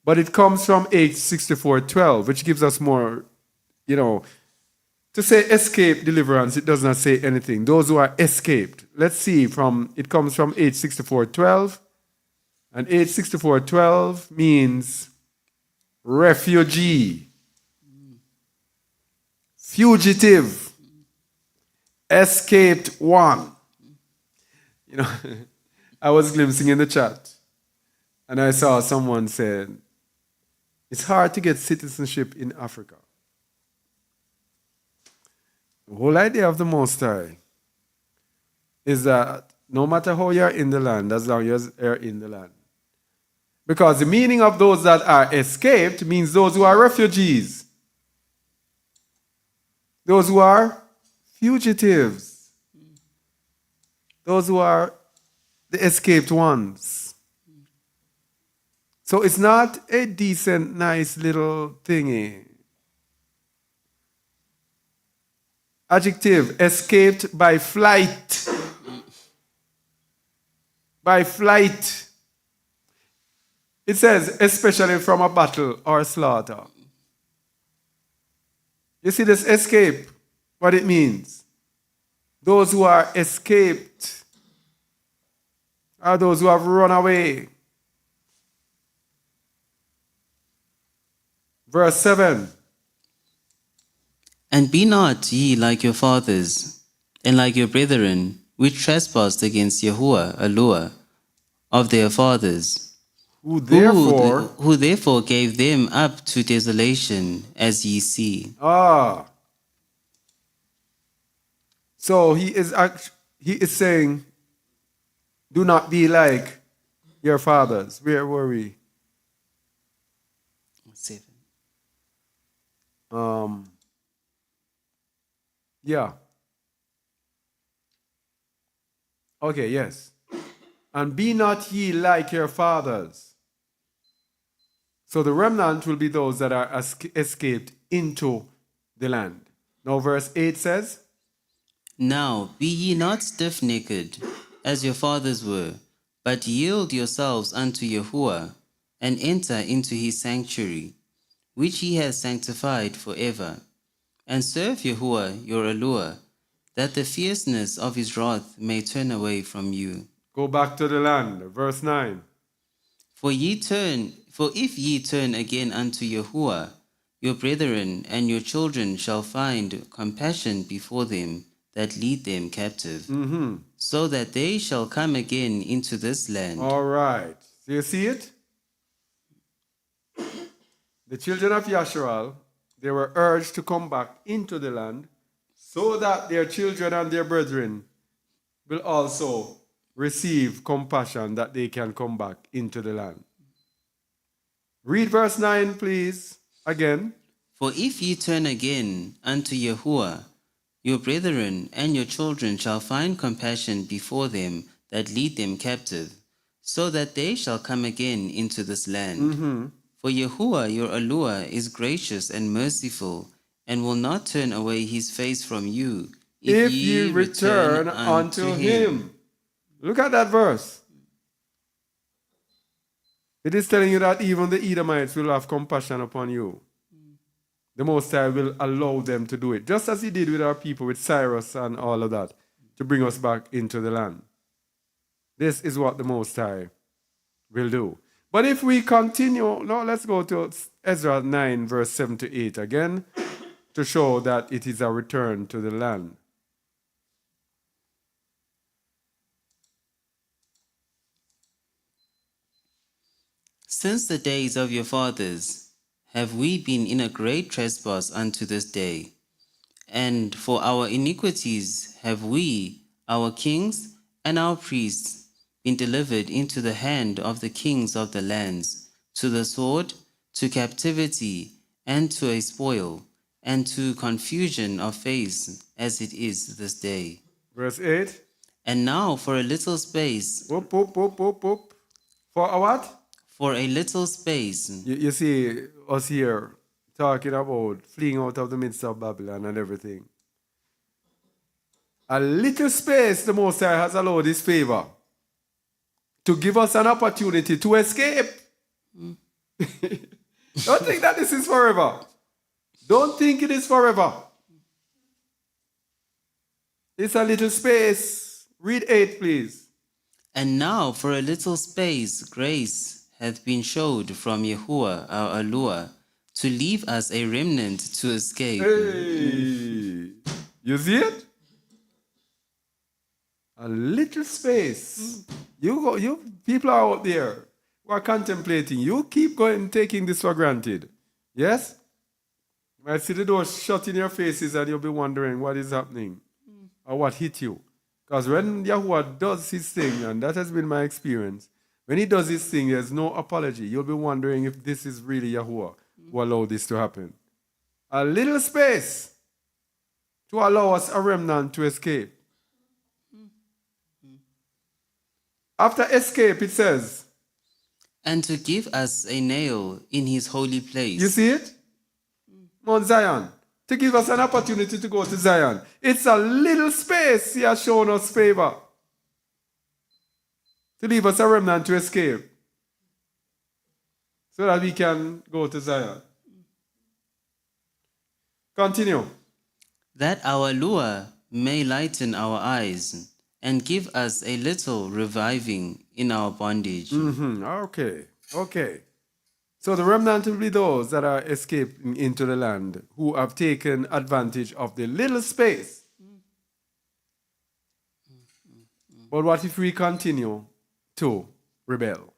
But it comes from 864:12, which gives us more, to say escape, deliverance, it does not say anything. Those who are escaped. Let's see, it comes from 864:12, and 864:12 means refugee, fugitive, escaped one. I was glimpsing in the chat, and I saw someone said, it's hard to get citizenship in Africa. The whole idea of the Most High is that no matter how you're in the land, as long as you're in the land. Because the meaning of those that are escaped means those who are refugees. Those who are fugitives. Those who are the escaped ones. So it's not a decent, nice little thingy. Adjective, escaped by flight. By flight. It says, especially from a battle or slaughter. You see this escape, what it means? Those who are escaped are those who have run away. Verse 7.
And be not ye like your fathers, and like your brethren, which trespassed against Yahuwah Eluah of their fathers,
Who
therefore gave them up to desolation, as ye see.
So he is saying, do not be like your fathers. Where were we?
7.
Yeah. Okay, yes. And be not ye like your fathers. So the remnant will be those that are escaped into the land. Now verse 8 says,
Now be ye not stiff-necked, as your fathers were, but yield yourselves unto Yahuwah, and enter into his sanctuary, which he has sanctified forever. And serve Yahuwah your Elohim, that the fierceness of his wrath may turn away from you.
Go back to the land. Verse 9.
For if ye turn again unto Yahuwah, your brethren and your children shall find compassion before them that lead them captive, so that they shall come again into this land.
All right. So you see it? The children of Yasharal, they were urged to come back into the land so that their children and their brethren will also receive compassion that they can come back into the land. Read verse 9, please, again.
For if ye turn again unto Yahuwah, your brethren and your children shall find compassion before them that lead them captive, so that they shall come again into this land. For Yahuwah your Elohim is gracious and merciful, and will not turn away his face from you,
If ye return unto him. Look at that verse. It is telling you that even the Edomites will have compassion upon you. The Most High will allow them to do it, just as he did with our people, with Cyrus and all of that, to bring us back into the land. This is what the Most High will do. But if we continue, now let's go to Ezra 9, verse 7 to 8 again, to show that it is a return to the land.
Since the days of your fathers have we been in a great trespass unto this day, and for our iniquities have we, our kings and our priests, been delivered into the hand of the kings of the lands, to the sword, to captivity, and to a spoil, and to confusion of face, as it is this day.
Verse 8.
And now for a little space.
Whoop, whoop, whoop, whoop, whoop. For a what?
For a little space.
You see us here talking about fleeing out of the midst of Babylon and everything. A little space the Most High has allowed his favor to give us an opportunity to escape. Don't think that this is forever. Don't think it is forever. It's a little space. Read 8, please.
And now for a little space grace hath been showed from Yahuwah our Elohim, to leave us a remnant to escape.
Hey, you see it? A little space. You people are out there who are contemplating. You keep going, taking this for granted. Yes? You might see the door shut in your faces and you'll be wondering what is happening or what hit you. Because when Yahuwah does his thing, and that has been my experience, when he does his thing, there's no apology. You'll be wondering if this is really Yahuwah who allowed this to happen. A little space to allow us a remnant to escape. After escape, it says,
and to give us a nail in his holy place.
You see it? Mount Zion. To give us an opportunity to go to Zion. It's a little space he has shown us favor. To leave us a remnant to escape. So that we can go to Zion. Continue.
That our Elohim may lighten our eyes and give us a little reviving in our bondage.
Okay. So the remnant will be those that are escaping into the land, who have taken advantage of the little space. But what if we continue to rebel?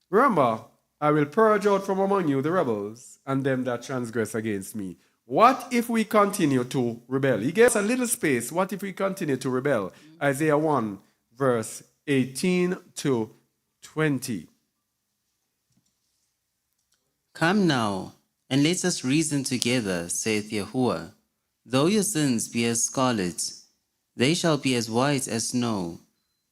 Remember, I will purge out from among you the rebels and them that transgress against me. What if we continue to rebel? He gave us a little space. What if we continue to rebel? Isaiah 1, verse 18 to 20.
Come now, and let us reason together, saith Yahuwah. Though your sins be as scarlet, they shall be as white as snow.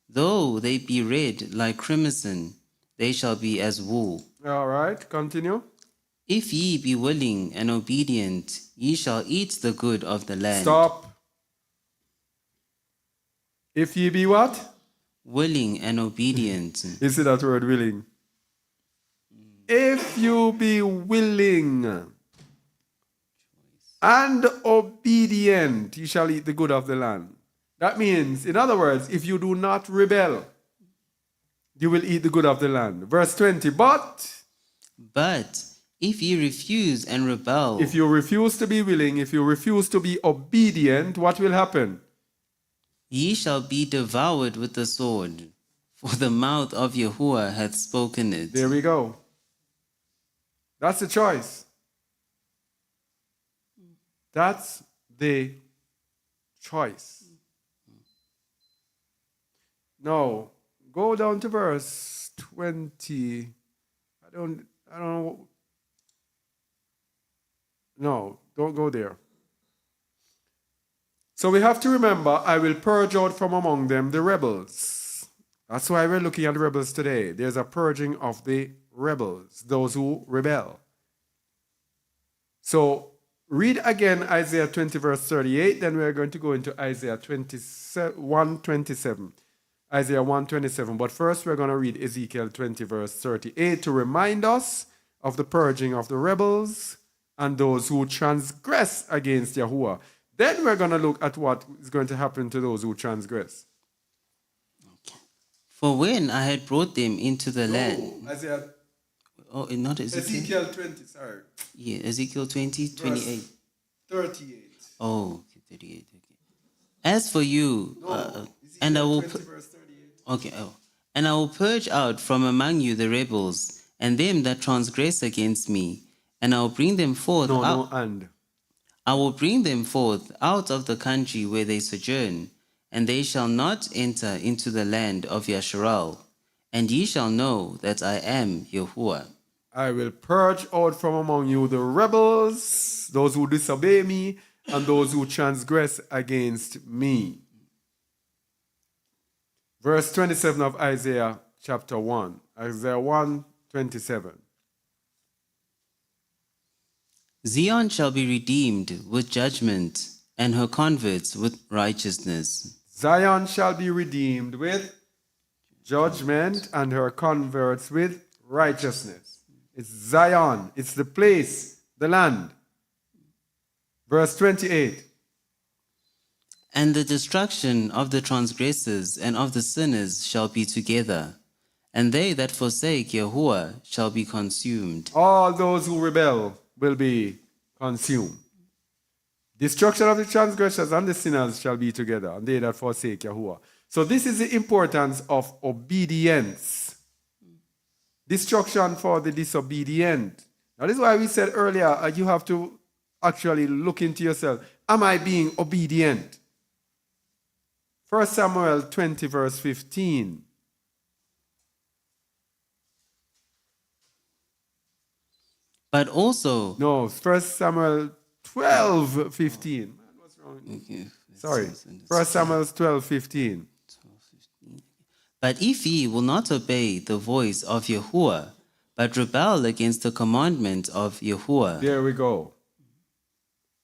Though they be red like crimson, they shall be as wool.
All right, continue.
If ye be willing and obedient, ye shall eat the good of the land.
Stop. If ye be what?
Willing and obedient.
You see that word willing? If you be willing and obedient, you shall eat the good of the land. That means, in other words, if you do not rebel, you will eat the good of the land. Verse 20, but
if ye refuse and rebel,
if you refuse to be willing, if you refuse to be obedient, what will happen?
ye shall be devoured with the sword, for the mouth of Yahuwah hath spoken it.
There we go. That's the choice. That's the choice. Now, go down to verse 20. I don't know. No, don't go there. So we have to remember, I will purge out from among them the rebels. That's why we're looking at rebels today. There's a purging of the rebels, those who rebel. So read again Isaiah 20 verse 38, then we're going to go into Isaiah 1:27. Isaiah 1:27. But first we're going to read Ezekiel 20 verse 38 to remind us of the purging of the rebels and those who transgress against Yahuwah. Then we're going to look at what is going to happen to those who transgress.
For when I had brought them into the land.
Isaiah,
Not Ezekiel.
Ezekiel 20, sorry.
Yeah, Ezekiel 20, 28.
38.
Oh, okay, 38. Okay. As for you, and I will.
Verse 38.
Okay. Oh, and I will purge out from among you the rebels and them that transgress against me, and I will bring them forth. I will bring them forth out of the country where they sojourn, and they shall not enter into the land of Yasharal, and ye shall know that I am Yahuwah.
I will purge out from among you the rebels, those who disobey me, and those who transgress against me. Verse 27 of Isaiah chapter 1. Isaiah 1:27.
Zion shall be redeemed with judgment, and her converts with righteousness.
Zion shall be redeemed with judgment, and her converts with righteousness. It's Zion. It's the place, the land. Verse 28.
And the destruction of the transgressors and of the sinners shall be together, and they that forsake Yahuwah shall be consumed.
All those who rebel will be consumed. Destruction of the transgressors and the sinners shall be together, and they that forsake Yahuwah. So this is the importance of obedience. Destruction for the disobedient. Now this is why we said earlier, you have to actually look into yourself. Am I being obedient? 1 Samuel 20 verse 15.
But also...
No, 1 Samuel 12:15. Man, what's wrong?
Okay,
Sorry. 1 Samuel 12:15.
But if ye will not obey the voice of Yahuwah, but rebel against the commandment of Yahuwah.
There we go.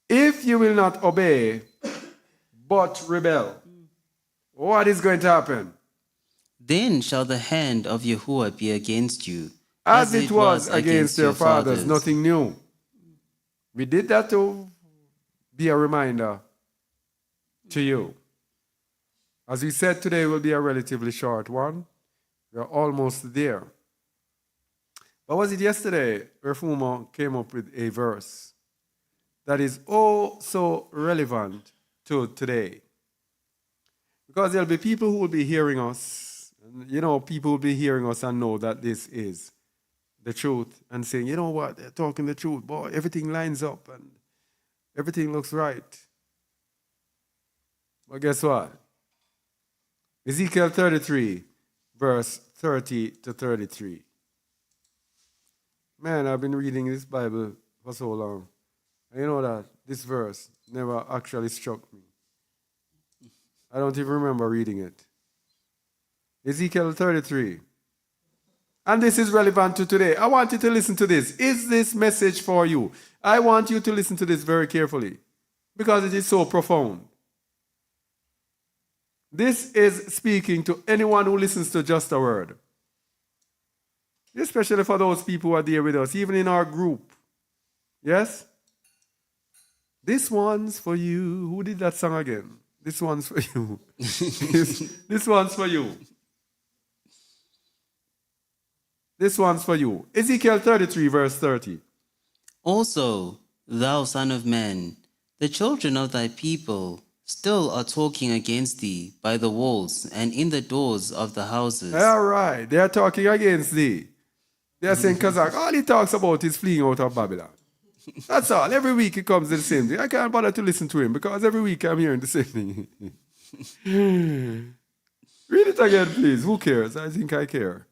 If you will not obey, but rebel, what is going to happen?
Then shall the hand of Yahuwah be against you,
as it was against their fathers, nothing new. We did that to be a reminder to you. As we said, today will be a relatively short one. We're almost there. But was it yesterday where Fumo came up with a verse that is oh so relevant to today? Because there'll be people who will be hearing us. You know, people will be hearing us and know that this is the truth and saying, you know what, they're talking the truth. Boy, everything lines up and everything looks right. But guess what? Ezekiel 33, verse 30 to 33. Man, I've been reading this Bible for so long. And you know that this verse never actually struck me. I don't even remember reading it. Ezekiel 33. And this is relevant to today. I want you to listen to this. Is this message for you? I want you to listen to this very carefully because it is so profound. This is speaking to anyone who listens to just a word. Especially for those people who are there with us, even in our group. Yes? This one's for you. Who did that song again? This one's for you. this one's for you. This one's for you. Ezekiel 33, verse 30.
Also, thou son of man, the children of thy people still are talking against thee by the walls and in the doors of the houses.
All right. They are talking against thee. They are saying, Kazakh, all he talks about is fleeing out of Babylon. That's all. Every week he comes to the same thing. I can't bother to listen to him because every week I'm hearing the same thing. Read it again, please. Who cares? I think I care.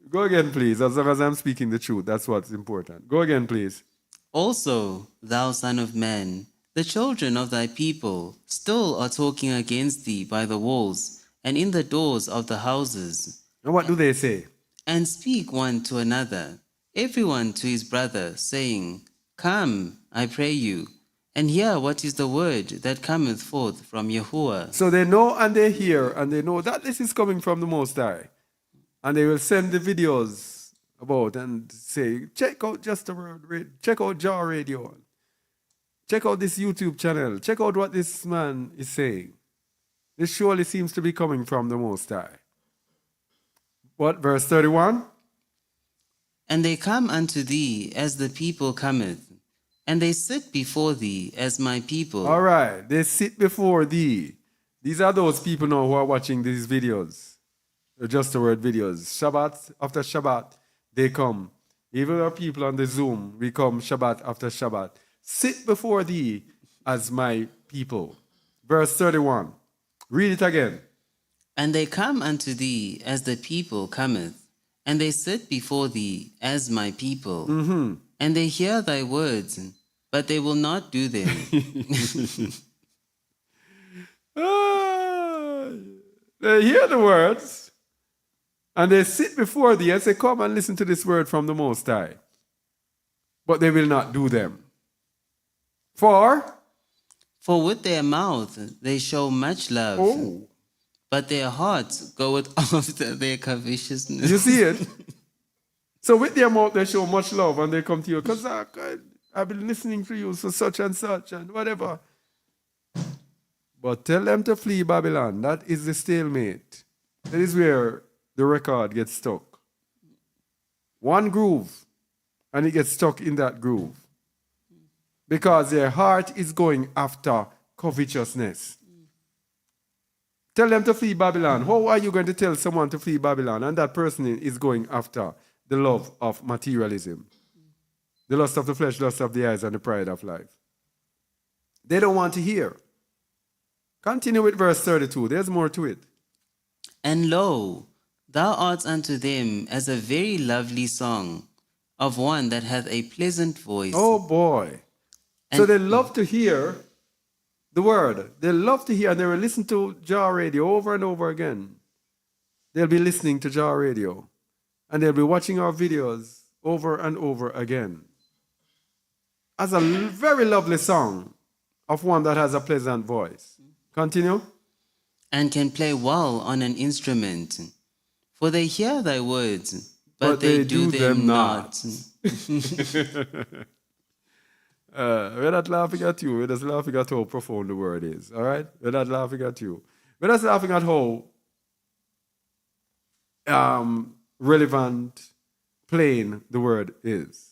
Go again, please. As long as I'm speaking the truth, that's what's important. Go again, please.
Also, thou son of man, the children of thy people still are talking against thee by the walls and in the doors of the houses,
And what do they say?
and speak one to another, everyone to his brother, saying, Come, I pray you, and hear what is the word that cometh forth from Yahuwah.
So they know and they hear and they know that this is coming from the Most High. And they will send the videos about and say, check out Just a Word, check out Jar Radio, check out this YouTube channel, check out what this man is saying. This surely seems to be coming from the Most High. What, verse 31?
And they come unto thee as the people cometh, and they sit before thee as my people.
All right, they sit before thee. These are those people now who are watching these videos. They're Just a Word videos. Shabbat after Shabbat, they come. Even our people on the Zoom, we come Shabbat after Shabbat. Sit before thee as my people. Verse 31. Read it again.
And they come unto thee as the people cometh, and they sit before thee as my people. And they hear thy words, but they will not do them.
They hear the words, and they sit before thee and say, come and listen to this word from the Most High. But they will not do them. For
with their mouth they show much love, but their hearts goeth after their covetousness.
You see it? So with their mouth they show much love and they come to you, Kazakh, I've been listening to you for such and whatever. But tell them to flee Babylon. That is the stalemate. That is where the record gets stuck. One groove, and it gets stuck in that groove. Because their heart is going after covetousness. Tell them to flee Babylon. How are you going to tell someone to flee Babylon and that person is going after the love of materialism? The lust of the flesh, lust of the eyes, and the pride of life. They don't want to hear. Continue with verse 32. There's more to it.
And lo, thou art unto them as a very lovely song of one that hath a pleasant voice.
Oh boy. So they love to hear the word. They love to hear, and they will listen to Jar Radio over and over again. They'll be listening to Jar Radio, and they'll be watching our videos over and over again. As a very lovely song of one that has a pleasant voice. Continue.
And can play well on an instrument. For they hear thy words, but they do them not.
We're not laughing at you. We're just laughing at how profound the word is. All right? We're not laughing at you. We're just laughing at how relevant, plain the word is.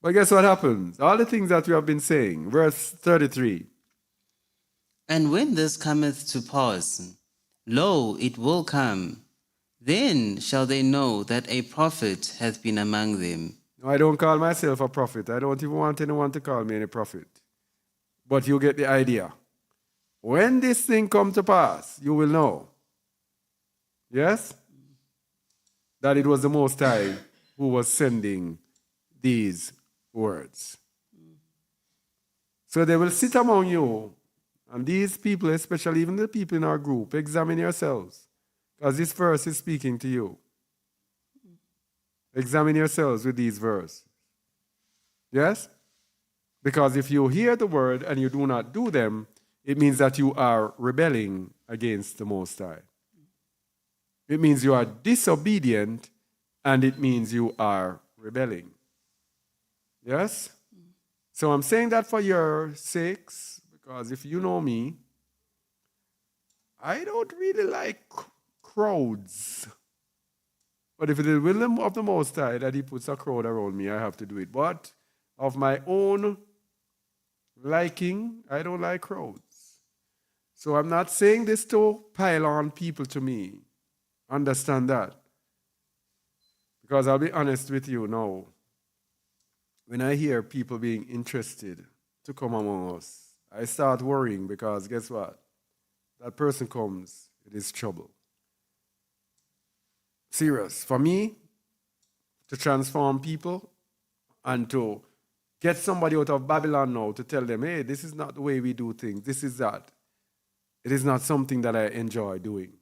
But guess what happens? All the things that we have been saying. Verse 33.
And when this cometh to pass, lo, it will come. Then shall they know that a prophet hath been among them.
I don't call myself a prophet. I don't even want anyone to call me any prophet. But you get the idea. When this thing comes to pass, you will know. Yes? That it was the Most High who was sending these words. So they will sit among you, and these people, especially even the people in our group, examine yourselves, because this verse is speaking to you. Examine yourselves with these verses. Yes? Because if you hear the word and you do not do them, it means that you are rebelling against the Most High. It means you are disobedient and it means you are rebelling. Yes? So I'm saying that for your sakes, because if you know me, I don't really like crowds. But if it is the will of the Most High that He puts a crowd around me, I have to do it. But of my own liking, I don't like crowds. So I'm not saying this to pile on people to me. Understand that. Because I'll be honest with you now. When I hear people being interested to come among us, I start worrying because guess what? That person comes, it is trouble. Serious. For me, to transform people and to get somebody out of Babylon now to tell them, hey, this is not the way we do things. This is that. It is not something that I enjoy doing.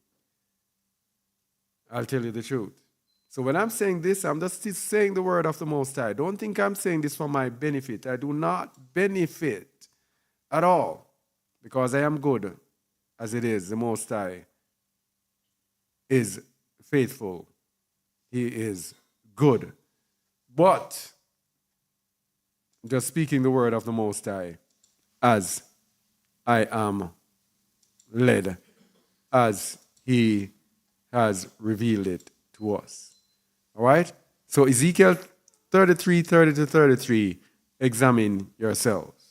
I'll tell you the truth. So when I'm saying this, I'm just saying the word of the Most High. Don't think I'm saying this for my benefit. I do not benefit at all because I am good as it is. The Most High is faithful. He is good. But just speaking the word of the Most High as I am led, as He has revealed it to us. All right? So Ezekiel 33, 30 to 33, examine yourselves.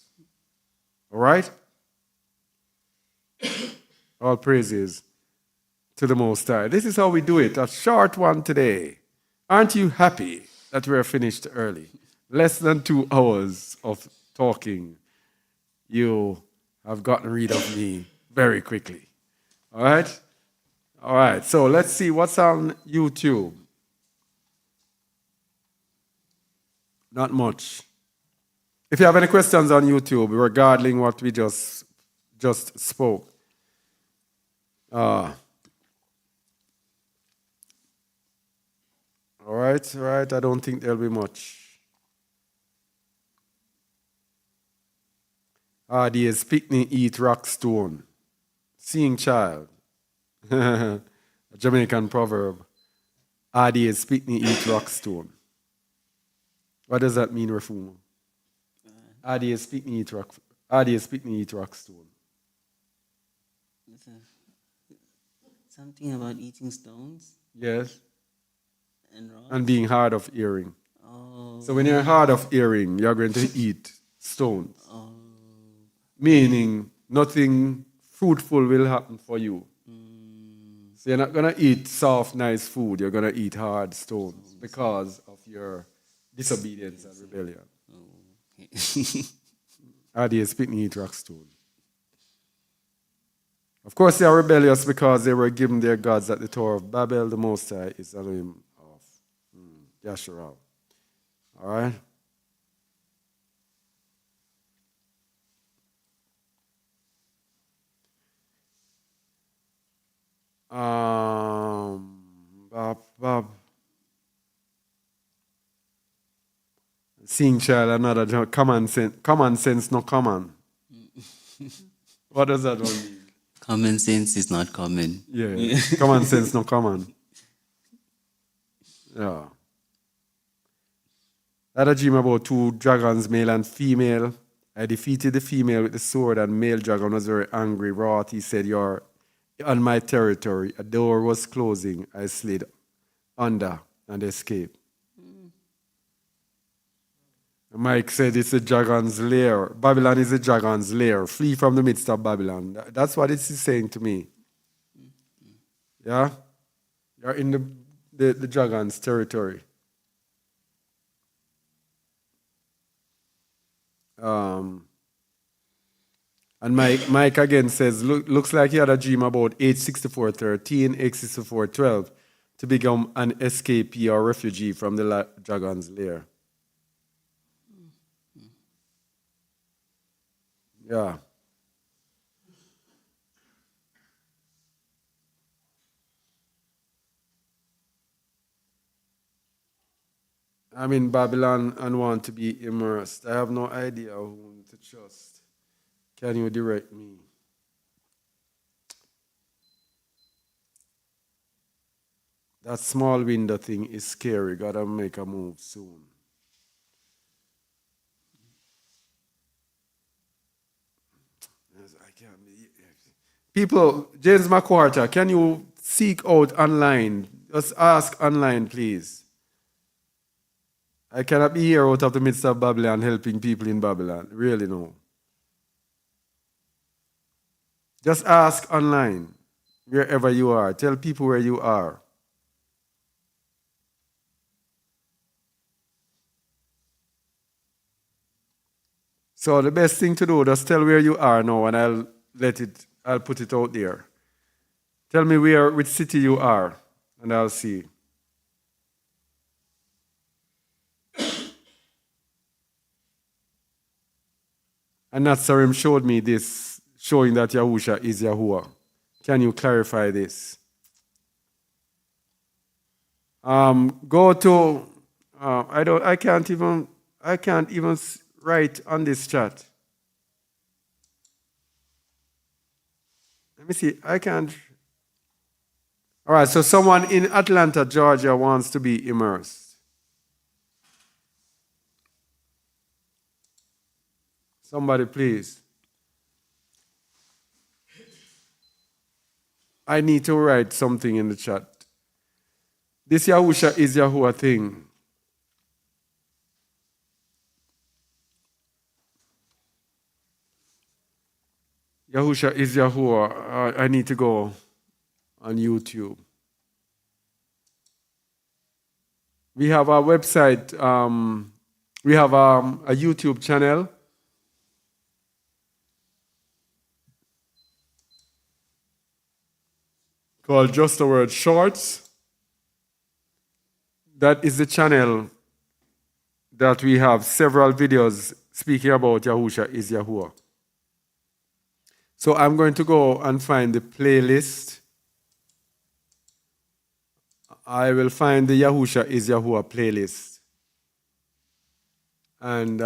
All right? All praises to the Most High. This is how we do it, a short one today. Aren't you happy that we're finished early? Less than 2 hours of talking. You have gotten rid of me very quickly. All right? All right, so let's see what's on YouTube. Not much. If you have any questions on YouTube regarding what we just spoke, all right, all right. I don't think there'll be much. There's picnic, eat, rock, stone. Seeing child. A Jamaican proverb. There's picnic, eat, rock, stone. What does that mean, Refumo? There's picnic, eat, rock. There's picnic, eat, rock, stone.
Something about eating stones
Yes.
and rocks.
And being hard of hearing.
Oh.
So when you're hard of hearing, you're going to eat stones.
Oh.
Meaning nothing fruitful will happen for you. So you're not going to eat soft, nice food. You're going to eat hard stones because of your disobedience and rebellion. There's picnic, eat, rock, stone. Of course, they are rebellious because they were given their gods at the Tower of Babel. The Most High is Elohim of Yasharal. All right? Bob. Seeing child, another common sense, no common. What does that one mean?
Common sense is not common.
Yeah. Common sense, no common. Yeah. I had a dream about 2 dragons, male and female. I defeated the female with the sword, and male dragon was very angry, wroth. He said, "You're on my territory." A door was closing. I slid under and escaped. Mike said it's a dragon's lair. Babylon is a dragon's lair. Flee from the midst of Babylon. That's what it is saying to me. Yeah? You're in the dragon's territory. And Mike again says, looks like he had a dream about H6413, H6412 to become an escapee or refugee from the dragon's lair. Yeah. I'm in Babylon and want to be immersed. I have no idea whom to trust. Can you direct me? That small window thing is scary. Gotta make a move soon. Yes, I can't people, James McWhorter, can you seek out online? Just ask online, please. I cannot be here out of the midst of Babylon helping people in Babylon. Really, no. Just ask online, wherever you are. Tell people where you are. So the best thing to do, just tell where you are now, and I'll put it out there. Tell me which city you are, and I'll see. And Natsarim showed me this, showing that Yahusha is Yahuwah. Can you clarify this? Go to I can't even write on this chat. Let me see. I can't. All right, so someone in Atlanta, Georgia wants to be immersed. Somebody, please. I need to write something in the chat. This Yahusha is Yahuwah thing. Yahusha is Yahuwah. I need to go on YouTube. We have our website. We have a YouTube channel. Called Just the Word Shorts. That is the channel that we have several videos speaking about Yahusha is Yahuwah. So I'm going to go and find the playlist. I will find the Yahusha is Yahuwah playlist. And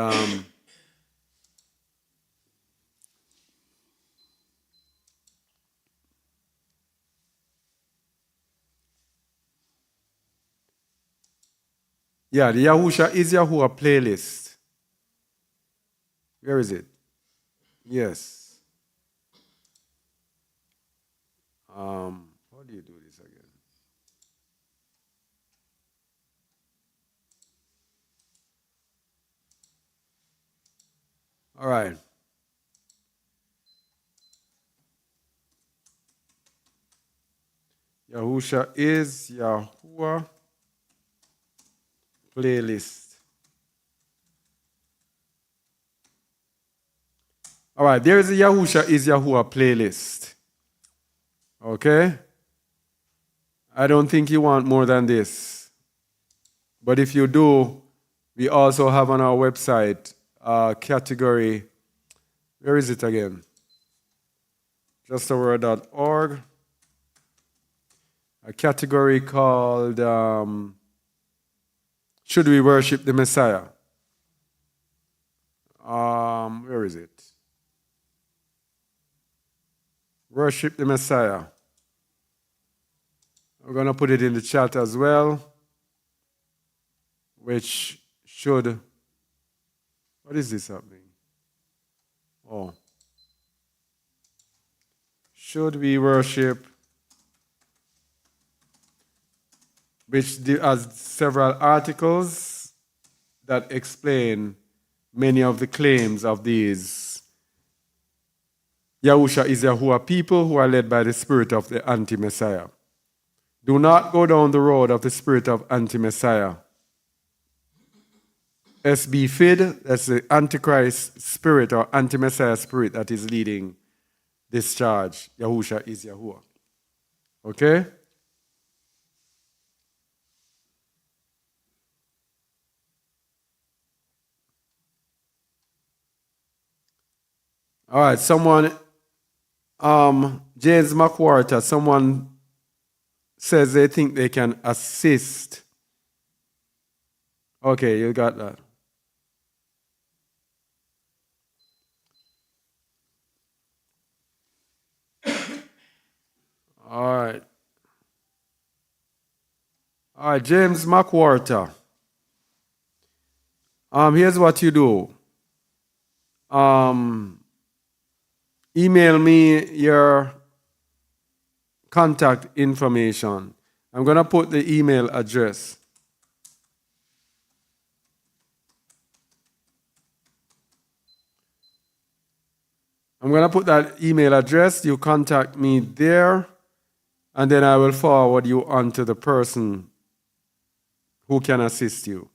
yeah, the Yahusha is Yahuwah playlist. Where is it? Yes. How do you do this again? All right. Yahusha is Yahuwah playlist. All right, there is a Yahusha is Yahuwah playlist. Okay? I don't think you want more than this. But if you do, we also have on our website a category. Where is it again? Justaword.org. A category called Should We Worship the Messiah? Where is it? Worship the Messiah. We're going to put it in the chat as well, which should. What is this happening? Oh. Should we worship? Which has several articles that explain many of the claims of these Yahusha is Yahuwah people who are led by the spirit of the anti-Messiah. Do not go down the road of the spirit of anti-Messiah. SB Fid, that's the Antichrist spirit or anti-Messiah spirit that is leading this charge. Yahusha is Yahuwah. Okay? All right, someone, James McWhorter, someone says they think they can assist. Okay, you got that. All right. All right, James McWhorter. Here's what you do. Email me your contact information. I'm going to put the email address. I'm going to put that email address. You contact me there, and then I will forward you on to the person who can assist you.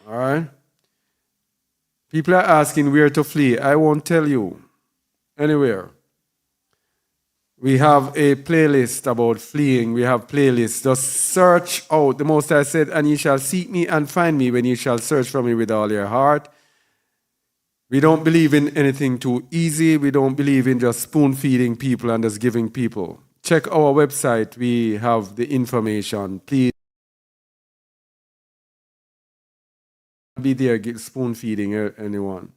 All right? People are asking where to flee. I won't tell you anywhere. We have a playlist about fleeing. We have playlists. Just search out. The Most High said, and ye shall seek me and find me when ye shall search for me with all your heart. We don't believe in anything too easy. We don't believe in just spoon feeding people and just giving people. Check our website. We have the information. Please be there spoon feeding anyone.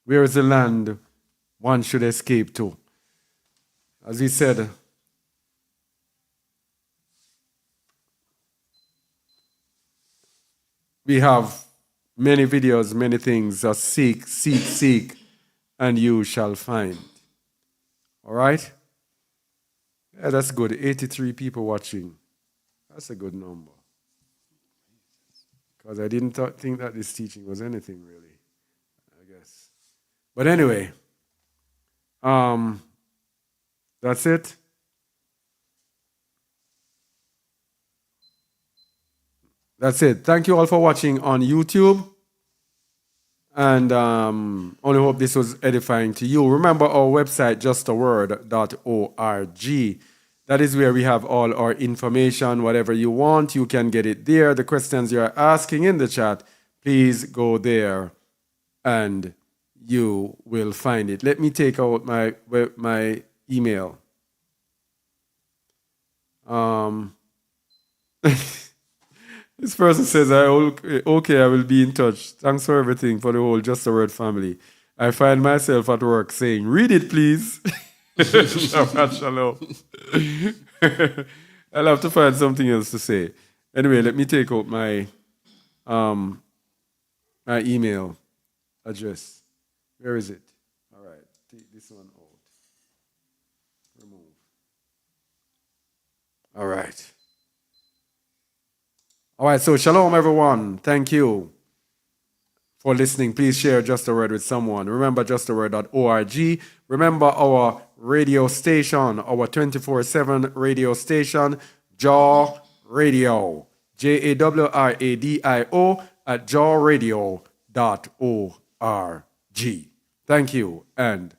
Where is the land one should escape to? As he said, we have many videos, many things. Just seek, and you shall find. All right? Yeah, that's good. 83 people watching. That's a good number. Because I didn't think that this teaching was anything really, I guess. But anyway, that's it. That's it. Thank you all for watching on YouTube. And only hope this was edifying to you. Remember our website, justaword.org. That is where we have all our information. Whatever you want, you can get it there. The questions you are asking in the chat, please go there and you will find it. Let me take out my email. This person says, okay, I will be in touch. Thanks for everything for the whole Just a Word family. I find myself at work saying, read it, please. Shabbat shalom. I'll have to find something else to say. Anyway, let me take out my my email address. Where is it? All right, take this one out. Remove. All right. All right, so shalom, everyone. Thank you for listening. Please share Just a Word with someone. Remember justaword.org. Remember our radio station, our 24/7 radio station, Jaw Radio, JAWRADIO at jawradio.org. Thank you and